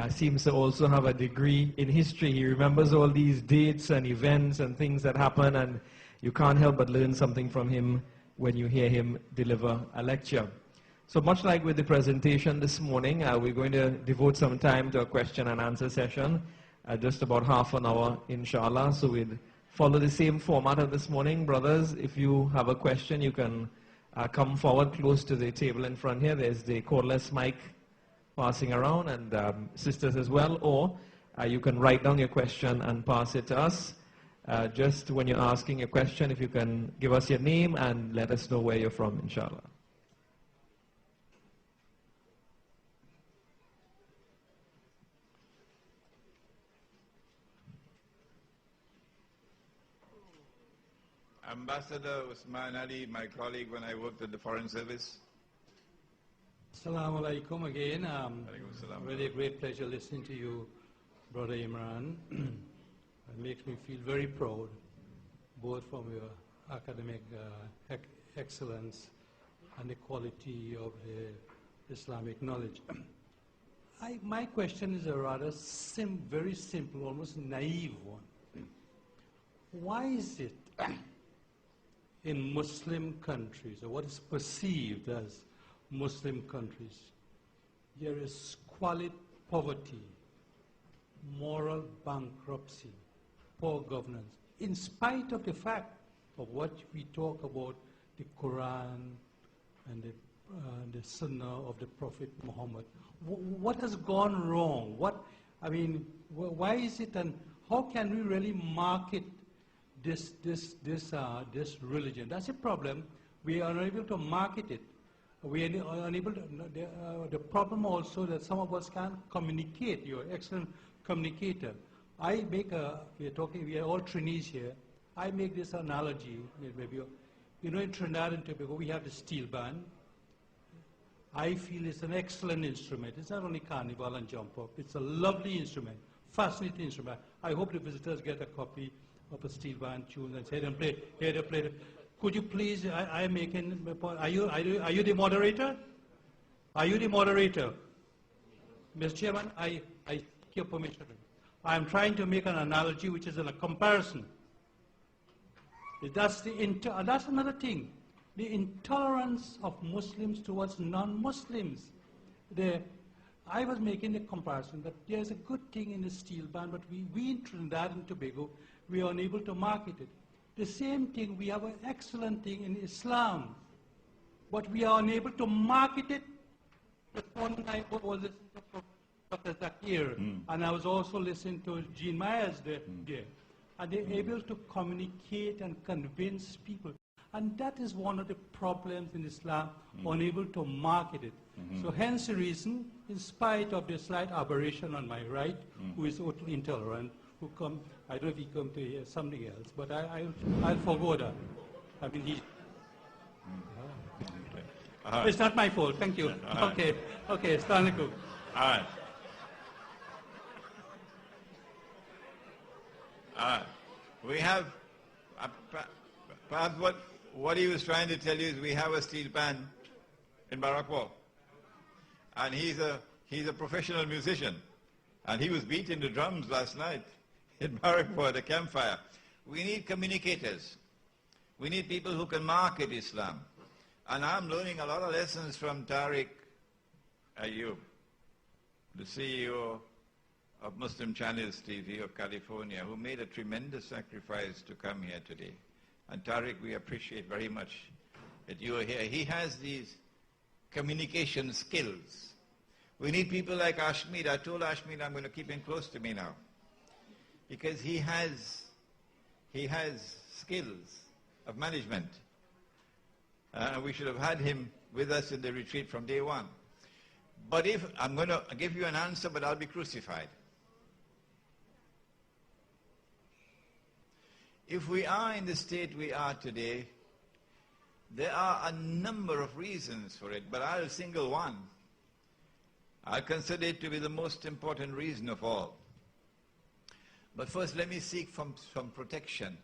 seems to also have a degree in history. He remembers all these dates and events and things that happen, and you can't help but learn something from him when you hear him deliver a lecture. So much like with the presentation this morning, we're going to devote some time to a question and answer session, just about half an hour, inshallah. So we'd follow the same format of this morning. Brothers, if you have a question, you can come forward close to the table in front here. There's the cordless mic passing around, and sisters as well. Or you can write down your question and pass it to us. Just when you're asking a question, if you can give us your name and let us know where you're from, inshallah. Ambassador Usman Ali, my colleague when I worked at the Foreign Service. Assalamu alaikum again. Alaikum salam. Really a great pleasure listening to you, Brother Imran. It makes me feel very proud, both from your academic excellence and the quality of the Islamic knowledge. My question is a rather very simple, almost naive one. Why is it in Muslim countries, or what is perceived as Muslim countries, there is squalid poverty, moral bankruptcy, poor governance, in spite of the fact of what we talk about, the Quran and the Sunnah of the Prophet Muhammad? What has gone wrong? Why is it, and how can we really market this religion? That's a problem. We are unable to market it. We are unable to. The problem also that some of us can't communicate. You're an excellent communicator. We are all trainees here. I make this analogy. Maybe in Trinidad and Tobago we have the steel band. I feel it's an excellent instrument. It's not only carnival and jump up. It's a lovely instrument, fascinating instrument. I hope the visitors get a copy of a steel band tune and say, here to play. Could you please, I'm making, are you the moderator? Are you the moderator? Mr. Chairman, I take your permission. I'm trying to make an analogy which is in a comparison. That's another thing. The intolerance of Muslims towards non-Muslims. I was making the comparison that there's a good thing in the steel band, but we in Trinidad and Tobago, we are unable to market it. The same thing, we have an excellent thing in Islam, but we are unable to market it. This morning I was listening to Dr. Zakir, and I was also listening to Jean Myers there. And they're able to communicate and convince people. And that is one of the problems in Islam, unable to market it. So hence the reason, in spite of the slight aberration on my right, who is totally intolerant, who come, I don't know if he come to hear something else, but I'll forgo that. I mean, he... It's not my fault, thank you. Okay, Stanley Cook. All right. We have, perhaps what he was trying to tell you is we have a steel pan in Barakpur. And he's a professional musician. And he was beating the drums last night in Barakpur at a campfire. We need communicators. We need people who can market Islam. And I'm learning a lot of lessons from Tariq Ayub, the CEO of Muslim Channels TV of California, who made a tremendous sacrifice to come here today. And Tariq, we appreciate very much that you are here. He has these communication skills. We need people like Ashmead. I told Ashmead I'm going to keep him close to me now, because he has skills of management. We should have had him with us in the retreat from day one. But if I'm going to give you an answer, but I'll be crucified. If we are in the state we are today, there are a number of reasons for it, but I'll single one. I consider it to be the most important reason of all. But first, let me seek some protection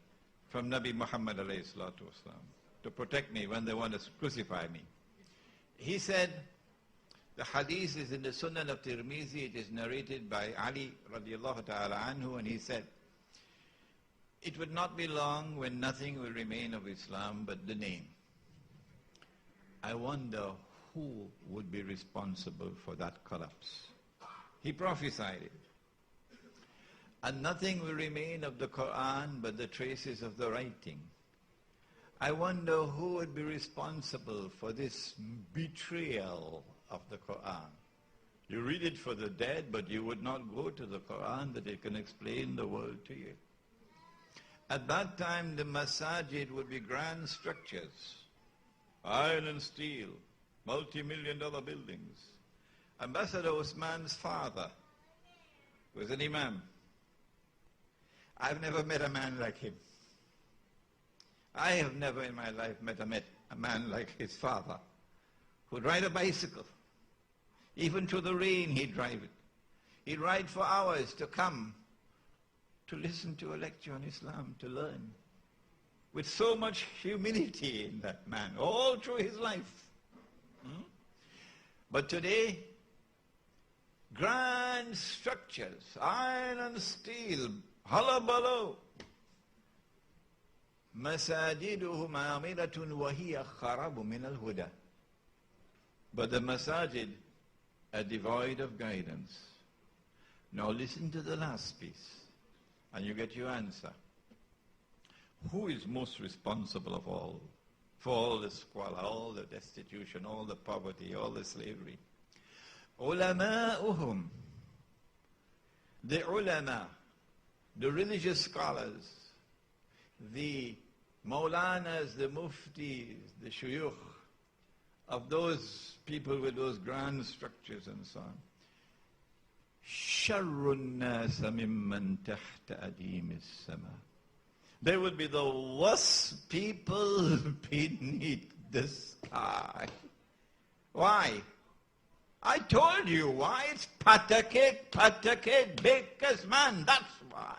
from Nabi Muhammad alayhi salatu wasalam, to protect me when they want to crucify me. He said, the hadith is in the Sunan of Tirmizi, it is narrated by Ali radiallahu ta'ala anhu, and he said, it would not be long when nothing will remain of Islam but the name. I wonder who would be responsible for that collapse. He prophesied it. And nothing will remain of the Quran but the traces of the writing. I wonder who would be responsible for this betrayal of the Quran. You read it for the dead, but you would not go to the Quran that it can explain the world to you. At that time, the masajid would be grand structures, iron and steel, multi-million-dollar buildings. Ambassador Usman's father was an imam. I've never met a man like him. I have never in my life met a man like his father, who'd ride a bicycle. Even through the rain, he'd drive it. He'd ride for hours to come to listen to a lecture on Islam, to learn. With so much humility in that man, all through his life. But today, grand structures, iron and steel, hullabaloo. Masajiduhum amiratun wa hiya kharabu min al-huda. But the masajid are devoid of guidance. Now listen to the last piece, and you get your answer. Who is most responsible of all, for all the squalor, all the destitution, all the poverty, all the slavery? Ulama'uhum. The ulama, the religious scholars, the maulanas, the muftis, the shuyukh, of those people with those grand structures and so on. Sharrun nasa mimman tahta adim as-sama. They would be the worst people beneath the sky. Why? I told you why. It's patake, baker's man. That's why.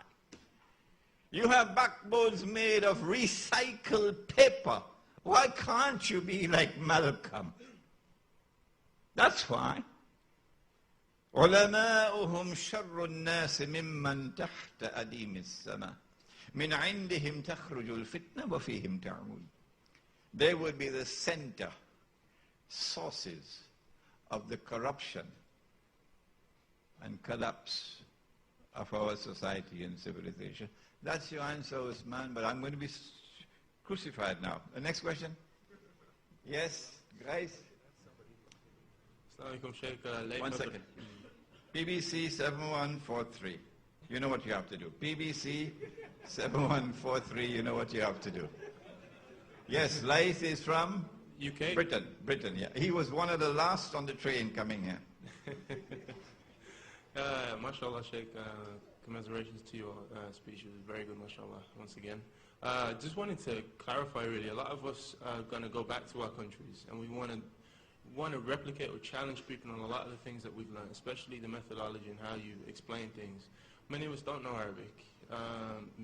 You have backbones made of recycled paper. Why can't you be like Malcolm? That's why. علماؤهم شر الناس ممن تحت أديم السماء من عندهم تخرج الفتنة وفيهم تعود. They would be the center, sources of the corruption and collapse of our society and civilization. That's your answer, Usman, but I'm going to be crucified now. The next question? Yes, guys? Assalamualaikum, Sheikh. 1 second. PBC 7143. You know what you have to do. PBC 7143, you know what you have to do. Yes, Laith is from? UK? Britain, yeah. He was one of the last on the train coming here. Mashallah, Sheikh. Commiserations to your speech. It was very good, mashallah, once again. Just wanted to clarify, really. A lot of us are going to go back to our countries, and we want to replicate or challenge people on a lot of the things that we've learned, especially the methodology and how you explain things. Many of us don't know Arabic,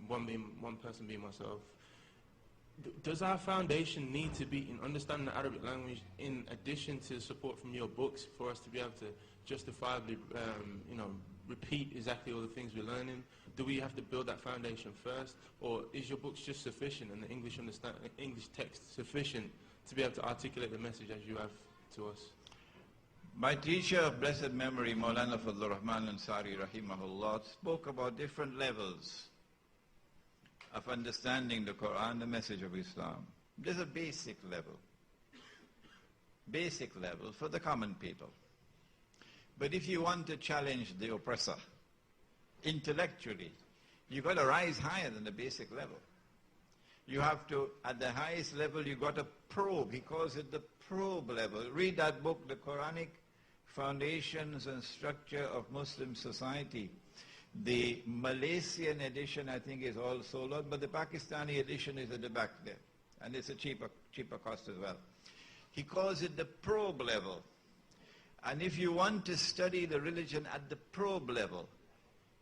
one person being myself. Does our foundation need to be in understanding the Arabic language in addition to support from your books for us to be able to justifiably, repeat exactly all the things we're learning? Do we have to build that foundation first, or is your books just sufficient and the English text sufficient to be able to articulate the message as you have to us? My teacher of blessed memory, Maulana Fadlur Rahman Ansari rahimahullah, spoke about different levels of understanding the Quran, the message of Islam. There's a basic level for the common people. But if you want to challenge the oppressor intellectually, you've got to rise higher than the basic level. You have to, at the highest level, you've got to probe. He calls it the probe level. Read that book, The Quranic Foundations and Structure of Muslim Society. The Malaysian edition, I think, is all sold out, but the Pakistani edition is at the back there. And it's a cheaper cost as well. He calls it the probe level. And if you want to study the religion at the probe level,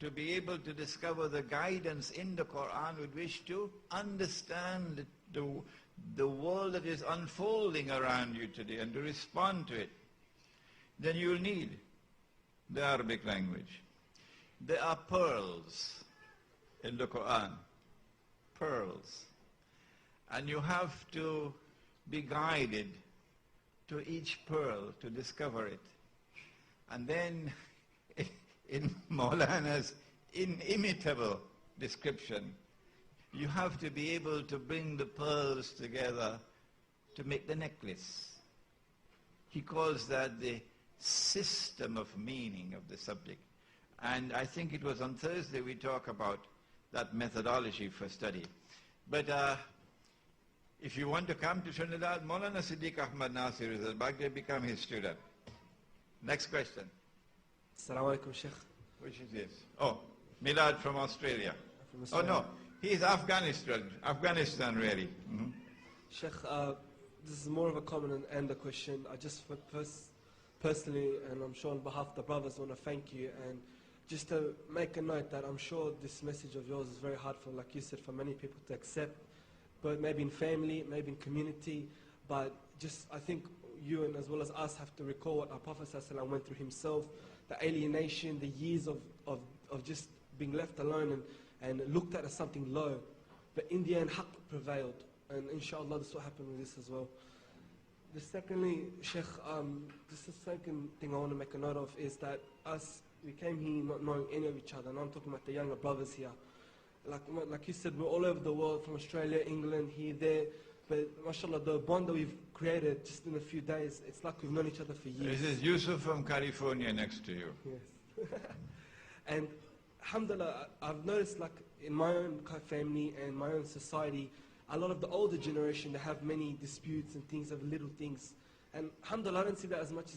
to be able to discover the guidance in the Quran with which to understand the world that is unfolding around you today and to respond to it, then you'll need the Arabic language. There are pearls in the Quran, pearls. And you have to be guided to each pearl to discover it. And then in Maulana's inimitable description, you have to be able to bring the pearls together to make the necklace. He calls that the system of meaning of the subject. And I think it was on Thursday we talked about that methodology for study. But if you want to come to Trinidad, Maulana Siddiq Ahmad Nasir is at Baghdad, become his student. Next question. Assalamu alaikum, Sheikh. Which is this? Oh, Milad from Australia. Oh no, he's Afghanistan really. Mm-hmm. Sheikh, this is more of a comment and a question. I just personally, and I'm sure on behalf of the brothers, want to thank you, and just to make a note that I'm sure this message of yours is very hard for, like you said, for many people to accept, but maybe in family, maybe in community, but just I think you and as well as us have to recall what our Prophet ﷺ went through himself, the alienation, the years of just being left alone and looked at as something low. But in the end, haqq prevailed. And inshallah, this will happen with this as well. Secondly, Sheikh, just the second thing I want to make a note of is that we came here not knowing any of each other, and I'm talking about the younger brothers here. Like you said, we're all over the world, from Australia, England, here, there. But mashallah, the bond that we've created just in a few days, it's like we've known each other for years. This is Yusuf from California next to you. Yes. And alhamdulillah, I've noticed like in my own family and my own society, a lot of the older generation, they have many disputes and things of little things. And alhamdulillah, I don't see that as much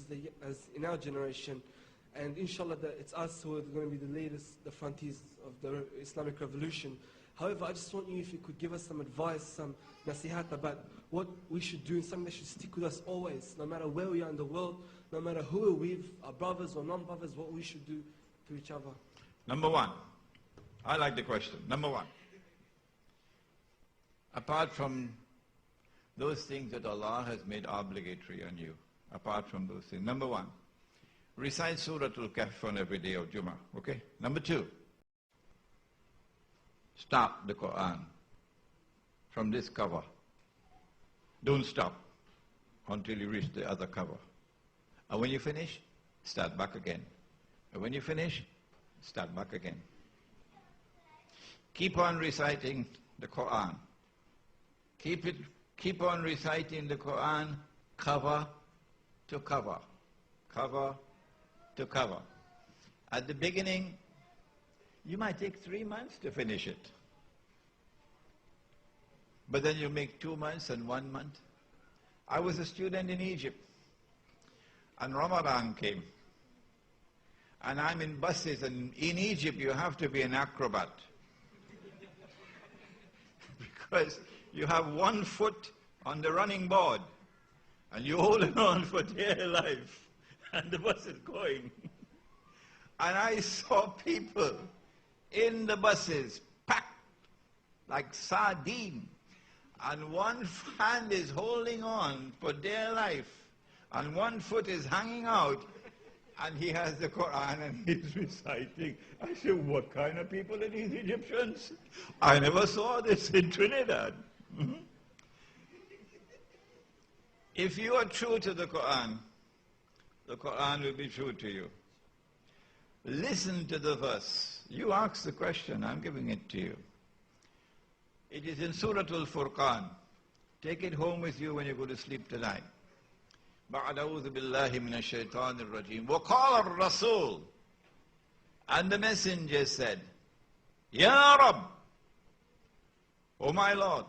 as in our generation. And inshallah, it's us who are going to be the leaders, the frontiers of the Islamic revolution. However, I just want you, if you could give us some advice, some nasihat about what we should do, and something that should stick with us always, no matter where we are in the world, no matter who we're with, our brothers or non-brothers, what we should do to each other. Number one, I like the question. Number one, apart from those things that Allah has made obligatory on you, apart from those things, number one, recite Surah Al-Kahf on every day of Jummah, okay? Number two, stop the Quran from this cover. Don't stop until you reach the other cover. And when you finish, start back again. And when you finish, start back again. Keep on reciting the Quran. Keep on reciting the Quran cover to cover. Cover to cover. At the beginning, you might take 3 months to finish it. But then you make 2 months and 1 month. I was a student in Egypt, and Ramadan came. And I'm in buses, and in Egypt you have to be an acrobat. Because you have 1 foot on the running board, and you hold it on for dear life, and the bus is going. And I saw people in the buses packed like sardine, and one hand is holding on for dear life, and 1 foot is hanging out, and he has the Quran and he's reciting. I said, what kind of people are these Egyptians? I never saw this in Trinidad. If you are true to the Quran will be true to you. Listen to the verse. You ask the question, I'm giving it to you. It is in Surah Al-Furqan. Take it home with you when you go to sleep tonight. بعد أعوذ بالله من الشيطان الرجيم وقال الرسول, and the messenger said, Ya Rab, oh my Lord.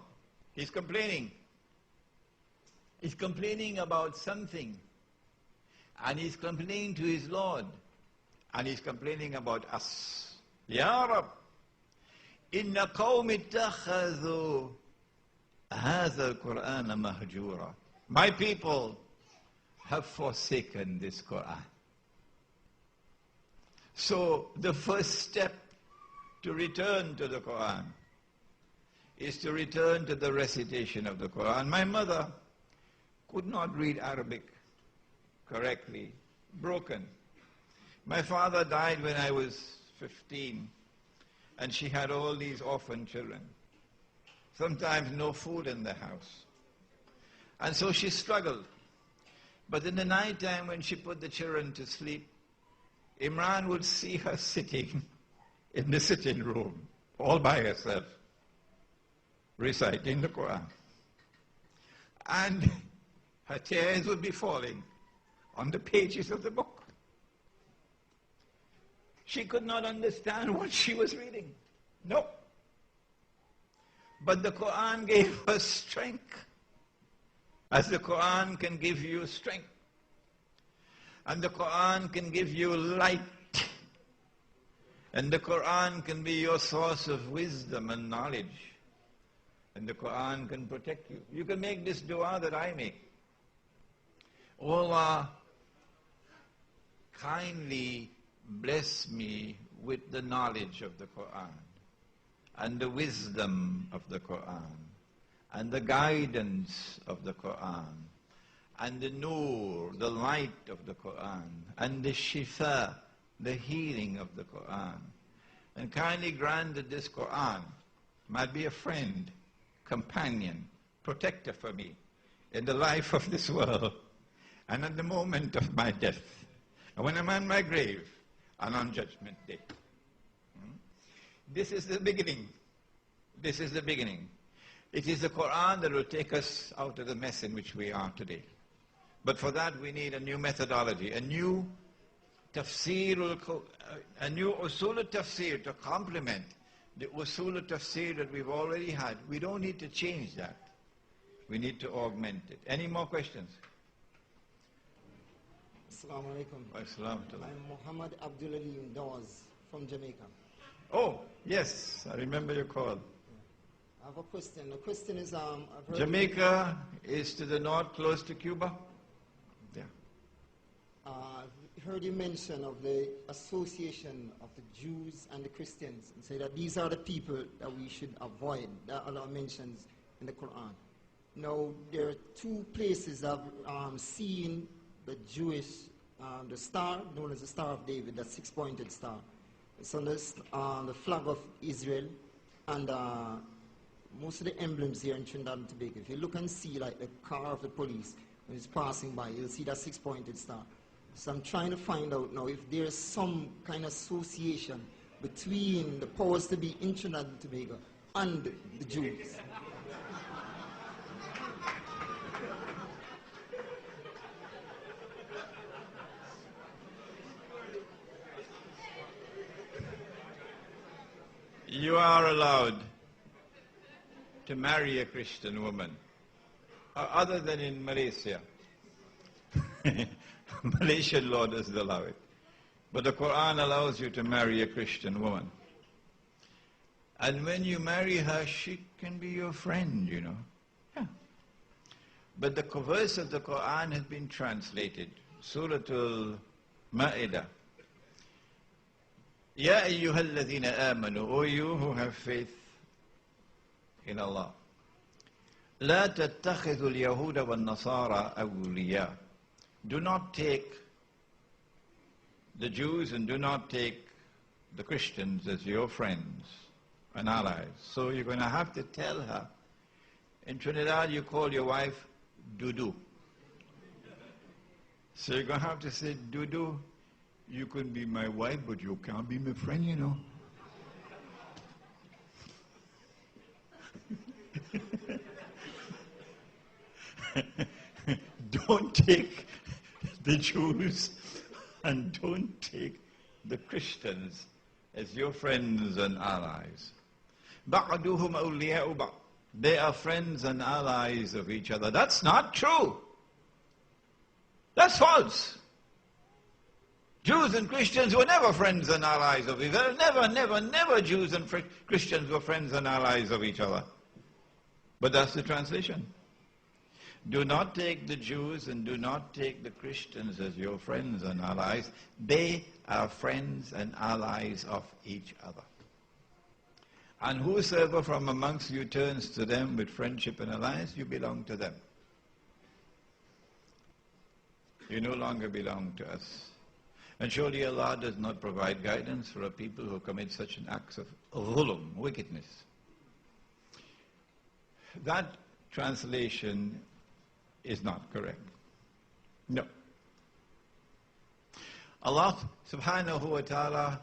He's complaining. He's complaining about something, and he's complaining to his Lord, and he's complaining about us. Ya Rab, inna qawmi ittakhadhu hadha al-Qur'ana mahjura. My people have forsaken this Quran. So the first step to return to the Quran is to return to the recitation of the Quran. My mother could not read Arabic correctly, broken. My father died when I was 15, and she had all these orphan children. Sometimes no food in the house. And so she struggled. But in the night time when she put the children to sleep, Imran would see her sitting in the sitting room, all by herself, reciting the Quran. And her tears would be falling on the pages of the book. She could not understand what she was reading. No. But the Quran gave her strength, as the Quran can give you strength. And the Quran can give you light. And the Quran can be your source of wisdom and knowledge. And the Quran can protect you. You can make this dua that I make. Oh Allah, kindly bless me with the knowledge of the Quran, and the wisdom of the Quran, and the guidance of the Quran, and the nur, the light of the Quran, and the shifa, the healing of the Quran. And kindly grant that this Quran might be a friend, companion, protector for me in the life of this world, and at the moment of my death, and when I'm on my grave, and on Judgment Day. This is the beginning. This is the beginning. It is the Quran that will take us out of the mess in which we are today. But for that we need a new methodology, a new tafsir, a new usul al-tafsir to complement the usul al-tafsir that we've already had. We don't need to change that. We need to augment it. Any more questions? Assalamu alaikum. Assalamu alaikum. I'm Muhammad Abdul Alim Dawes from Jamaica. Oh, yes, I remember your call. I have a question. The question is, I've heard Jamaica is to the north, close to Cuba. Yeah. I've heard you mention of the association of the Jews and the Christians, and say that these are the people that we should avoid. That Allah mentions in the Quran. Now, there are two places I've seen the Jewish, the star, known as the Star of David, that six-pointed star. It's on the flag of Israel, and most of the emblems here in Trinidad and Tobago. If you look and see like the car of the police when it's passing by, you'll see that six-pointed star. So I'm trying to find out now if there's some kind of association between the powers to be in Trinidad and Tobago and the Jews. You are allowed to marry a Christian woman, other than in Malaysia. Malaysian law doesn't allow it. But the Quran allows you to marry a Christian woman. And when you marry her, she can be your friend, you know. Yeah. But the verse of the Quran has been translated. Surah Al-Ma'idah. Ya ayyuhalladhina amanu, O you who have faith in Allah. La tattakhidhu al-yahuda wal-nasara awliya. Do not take the Jews and do not take the Christians as your friends and allies. So you're going to have to tell her. In Trinidad, you call your wife Dudu. So you're going to have to say, Dudu, you can be my wife, but you can't be my friend, you know. Don't take the Jews and don't take the Christians as your friends and allies. بَعْدُهُمْ أَوْلِيَاءُ بَعْضٍ. They are friends and allies of each other. That's not true. That's false. Jews and Christians were never friends and allies of each other. Never Jews and Christians were friends and allies of each other. But that's the translation. Do not take the Jews and do not take the Christians as your friends and allies. They are friends and allies of each other. And whosoever from amongst you turns to them with friendship and alliance, you belong to them. You no longer belong to us. And surely Allah does not provide guidance for a people who commit such an act of dhulm, wickedness. That translation is not correct. No. Allah subhanahu wa ta'ala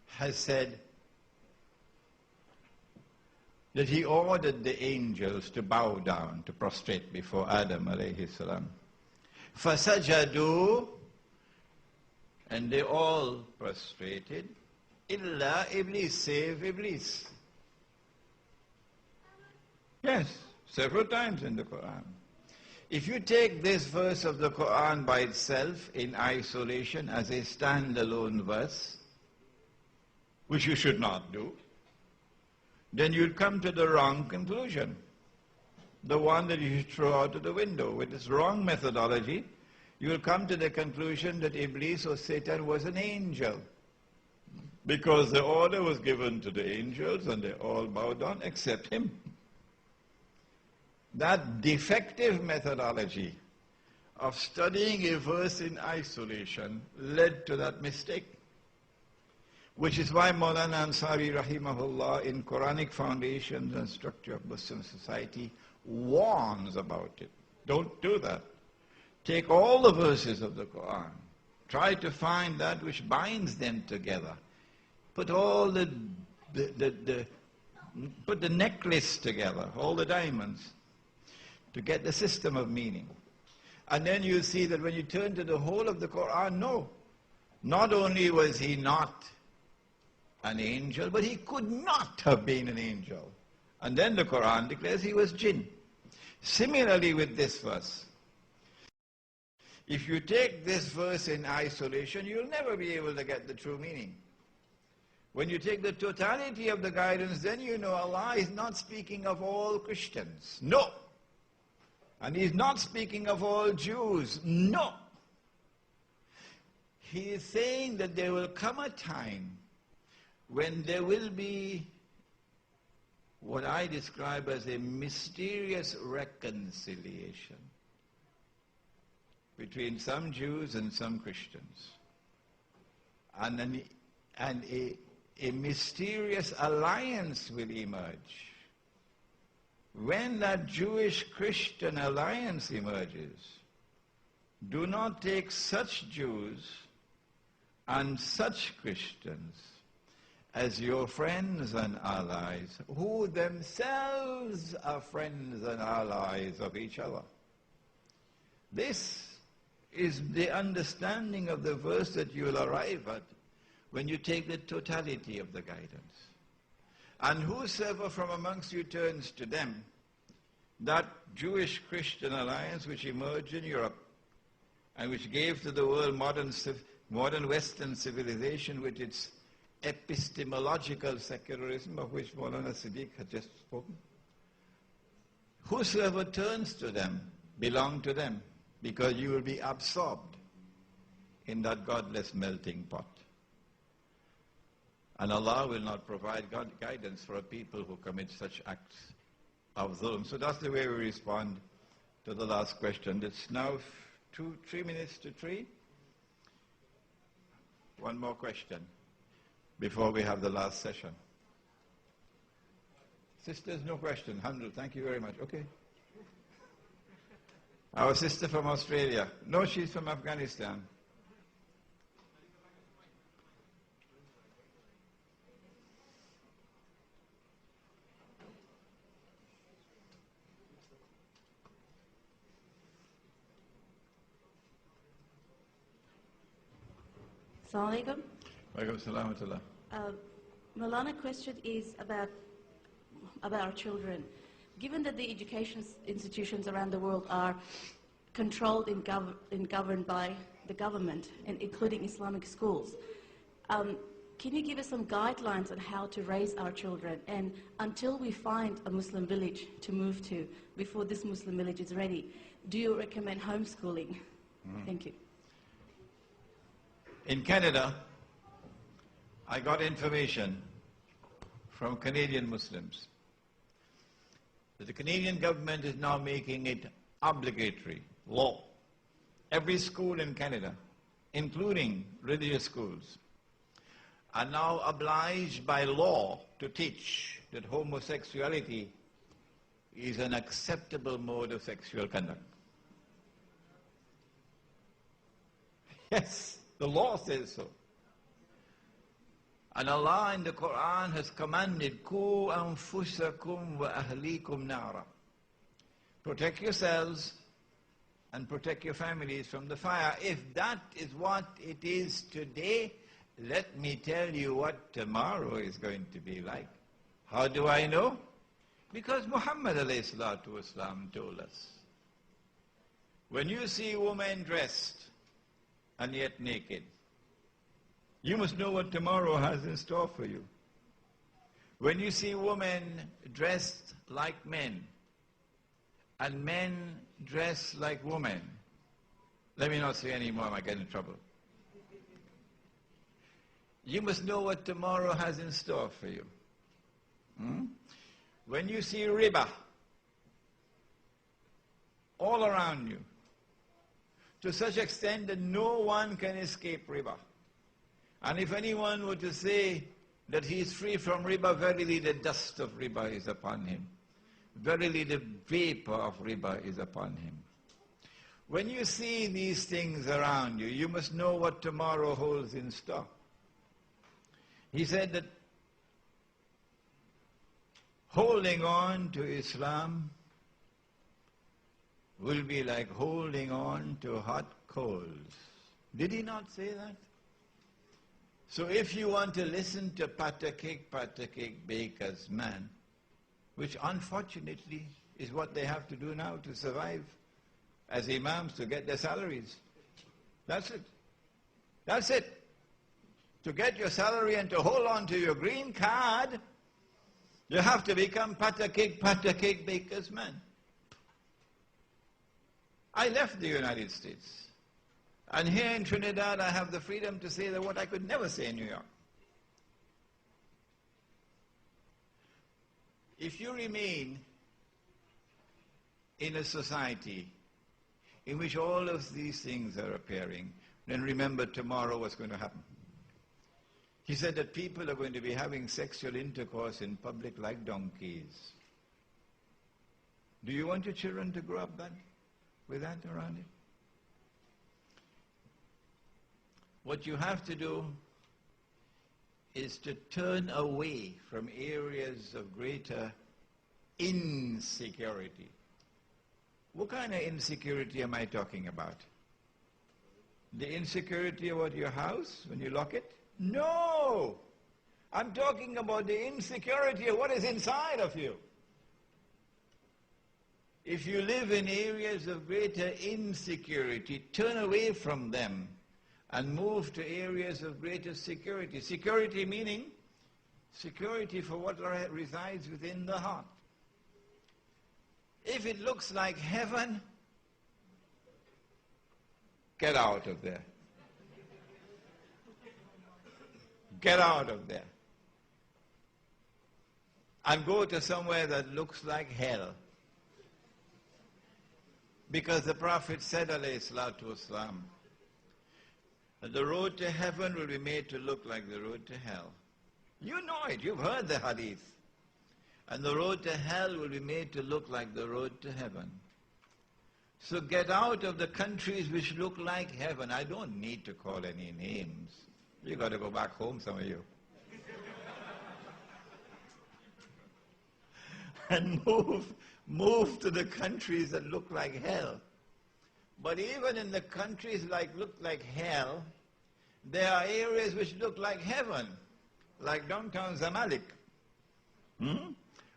has said that He ordered the angels to bow down, to prostrate before Adam alayhi salam. فَسَجَدُوا, and they all prostrated, illa Iblis, save Iblis. Yes, several times in the Quran. If you take this verse of the Quran by itself in isolation as a standalone verse, which you should not do, then you'd come to the wrong conclusion. The one that you should throw out of the window. With this wrong methodology, you'll come to the conclusion that Iblis or Satan was an angel. Because the order was given to the angels and they all bowed down except him. That defective methodology of studying a verse in isolation led to that mistake. Which is why Maulana Ansari rahimahullah in Quranic Foundations and Structure of Muslim Society warns about it. Don't do that. Take all the verses of the Quran. Try to find that which binds them together. Put all put the necklace together, all the diamonds, to get the system of meaning. And then you see that when you turn to the whole of the Quran, no. Not only was he not an angel, but he could not have been an angel. And then the Quran declares he was jinn. Similarly with this verse. If you take this verse in isolation, you'll never be able to get the true meaning. When you take the totality of the guidance, then you know Allah is not speaking of all Christians. No. And He's not speaking of all Jews. No. He is saying that there will come a time when there will be what I describe as a mysterious reconciliation between some Jews and some Christians. And a mysterious alliance will emerge. When that Jewish-Christian alliance emerges, do not take such Jews and such Christians as your friends and allies, who themselves are friends and allies of each other. This is the understanding of the verse that you will arrive at when you take the totality of the guidance. And whosoever from amongst you turns to them, that Jewish-Christian alliance which emerged in Europe and which gave to the world modern Western civilization with its epistemological secularism, of which Maulana Siddiq had just spoken, whosoever turns to them, belong to them, because you will be absorbed in that godless melting pot. And Allah will not provide guidance for a people who commit such acts of dhulm. So that's the way we respond to the last question. It's now 3 minutes to 3. One more question before we have the last session. Sisters, no question. Hamdul, thank you very much. Okay. Our sister from Australia. No, she's from Afghanistan. Assalamu alaikum. Walaikum salam wa rahmatullah. Maulana, question is about our children. Given that the education institutions around the world are controlled and governed by the government, and including Islamic schools, can you give us some guidelines on how to raise our children? And until we find a Muslim village to move to, before this Muslim village is ready, do you recommend homeschooling? Thank you. In Canada, I got information from Canadian Muslims that the Canadian government is now making it obligatory law. Every school in Canada, including religious schools, are now obliged by law to teach that homosexuality is an acceptable mode of sexual conduct. Yes, the law says so. And Allah in the Quran has commanded, Ku anfusakum wa ahlikum nara. Protect yourselves and protect your families from the fire. If that is what it is today, let me tell you what tomorrow is going to be like. How do I know? Because Muhammad alayhi salatu wasalam told us. When you see women dressed and yet naked, you must know what tomorrow has in store for you. When you see women dressed like men and men dressed like women, let me not say any more, I might get in trouble. You must know what tomorrow has in store for you. When you see riba all around you, to such extent that no one can escape riba. And if anyone were to say that he is free from riba, verily the dust of riba is upon him. Verily the vapor of riba is upon him. When you see these things around you, you must know what tomorrow holds in store. He said that holding on to Islam will be like holding on to hot coals. Did he not say that? So if you want to listen to patter cake baker's man, which unfortunately is what they have to do now to survive as imams, to get their salaries. That's it. That's it. To get your salary and to hold on to your green card, you have to become patter cake baker's man. I left the United States. And here in Trinidad, I have the freedom to say that what I could never say in New York. If you remain in a society in which all of these things are appearing, then remember tomorrow what's going to happen. He said that people are going to be having sexual intercourse in public like donkeys. Do you want your children to grow up with that around it? What you have to do is to turn away from areas of greater insecurity. What kind of insecurity am I talking about? The insecurity about your house when you lock it? No! I'm talking about the insecurity of what is inside of you. If you live in areas of greater insecurity, turn away from them and move to areas of greater security. Security meaning security for what resides within the heart. If it looks like heaven, get out of there. Get out of there. And go to somewhere that looks like hell. Because the Prophet said, alayhi salatu wasalam, that the road to heaven will be made to look like the road to hell. You know it, you've heard the hadith. And the road to hell will be made to look like the road to heaven. So get out of the countries which look like heaven. I don't need to call any names. You got to go back home, some of you. And move to the countries that look like hell. But even in the countries look like hell, there are areas which look like heaven, like downtown Zamalek,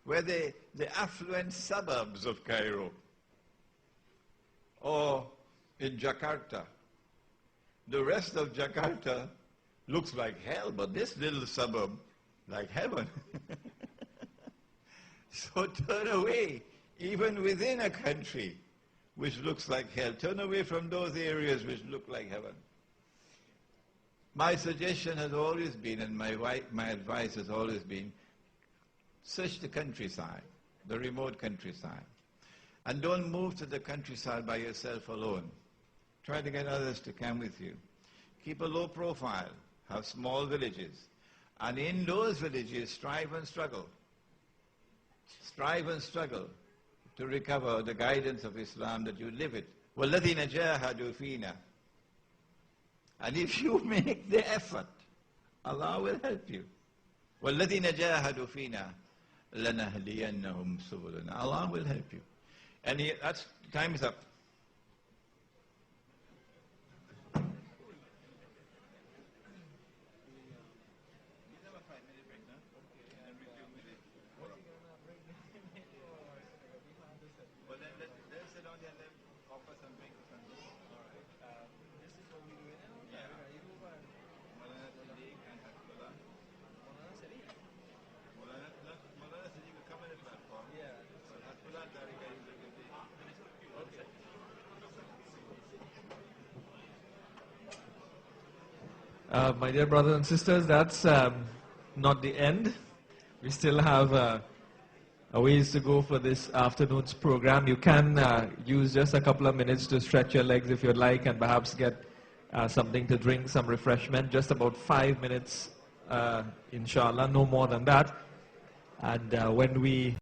where the affluent suburbs of Cairo, or in Jakarta. The rest of Jakarta looks like hell, but this little suburb, like heaven. So turn away, even within a country which looks like hell. Turn away from those areas which look like heaven. My suggestion has always been, and my advice has always been, search the countryside, the remote countryside. And don't move to the countryside by yourself alone. Try to get others to come with you. Keep a low profile. Have small villages. And in those villages, strive and struggle. Strive and struggle to recover the guidance of Islam that you live it. وَالَّذِينَ جَاهَدُوا فِينَا. And if you make the effort, Allah will help you. وَالَّذِينَ جَاهَدُوا فِينَا لَنَهْدِيَنَّهُمْ سُبُلَنَا. Allah will help you. And that's, time is up. My dear brothers and sisters, that's not the end. We still have a ways to go for this afternoon's program. You can use just a couple of minutes to stretch your legs if you'd like, and perhaps get something to drink, some refreshment. Just about 5 minutes, inshallah, no more than that. And when we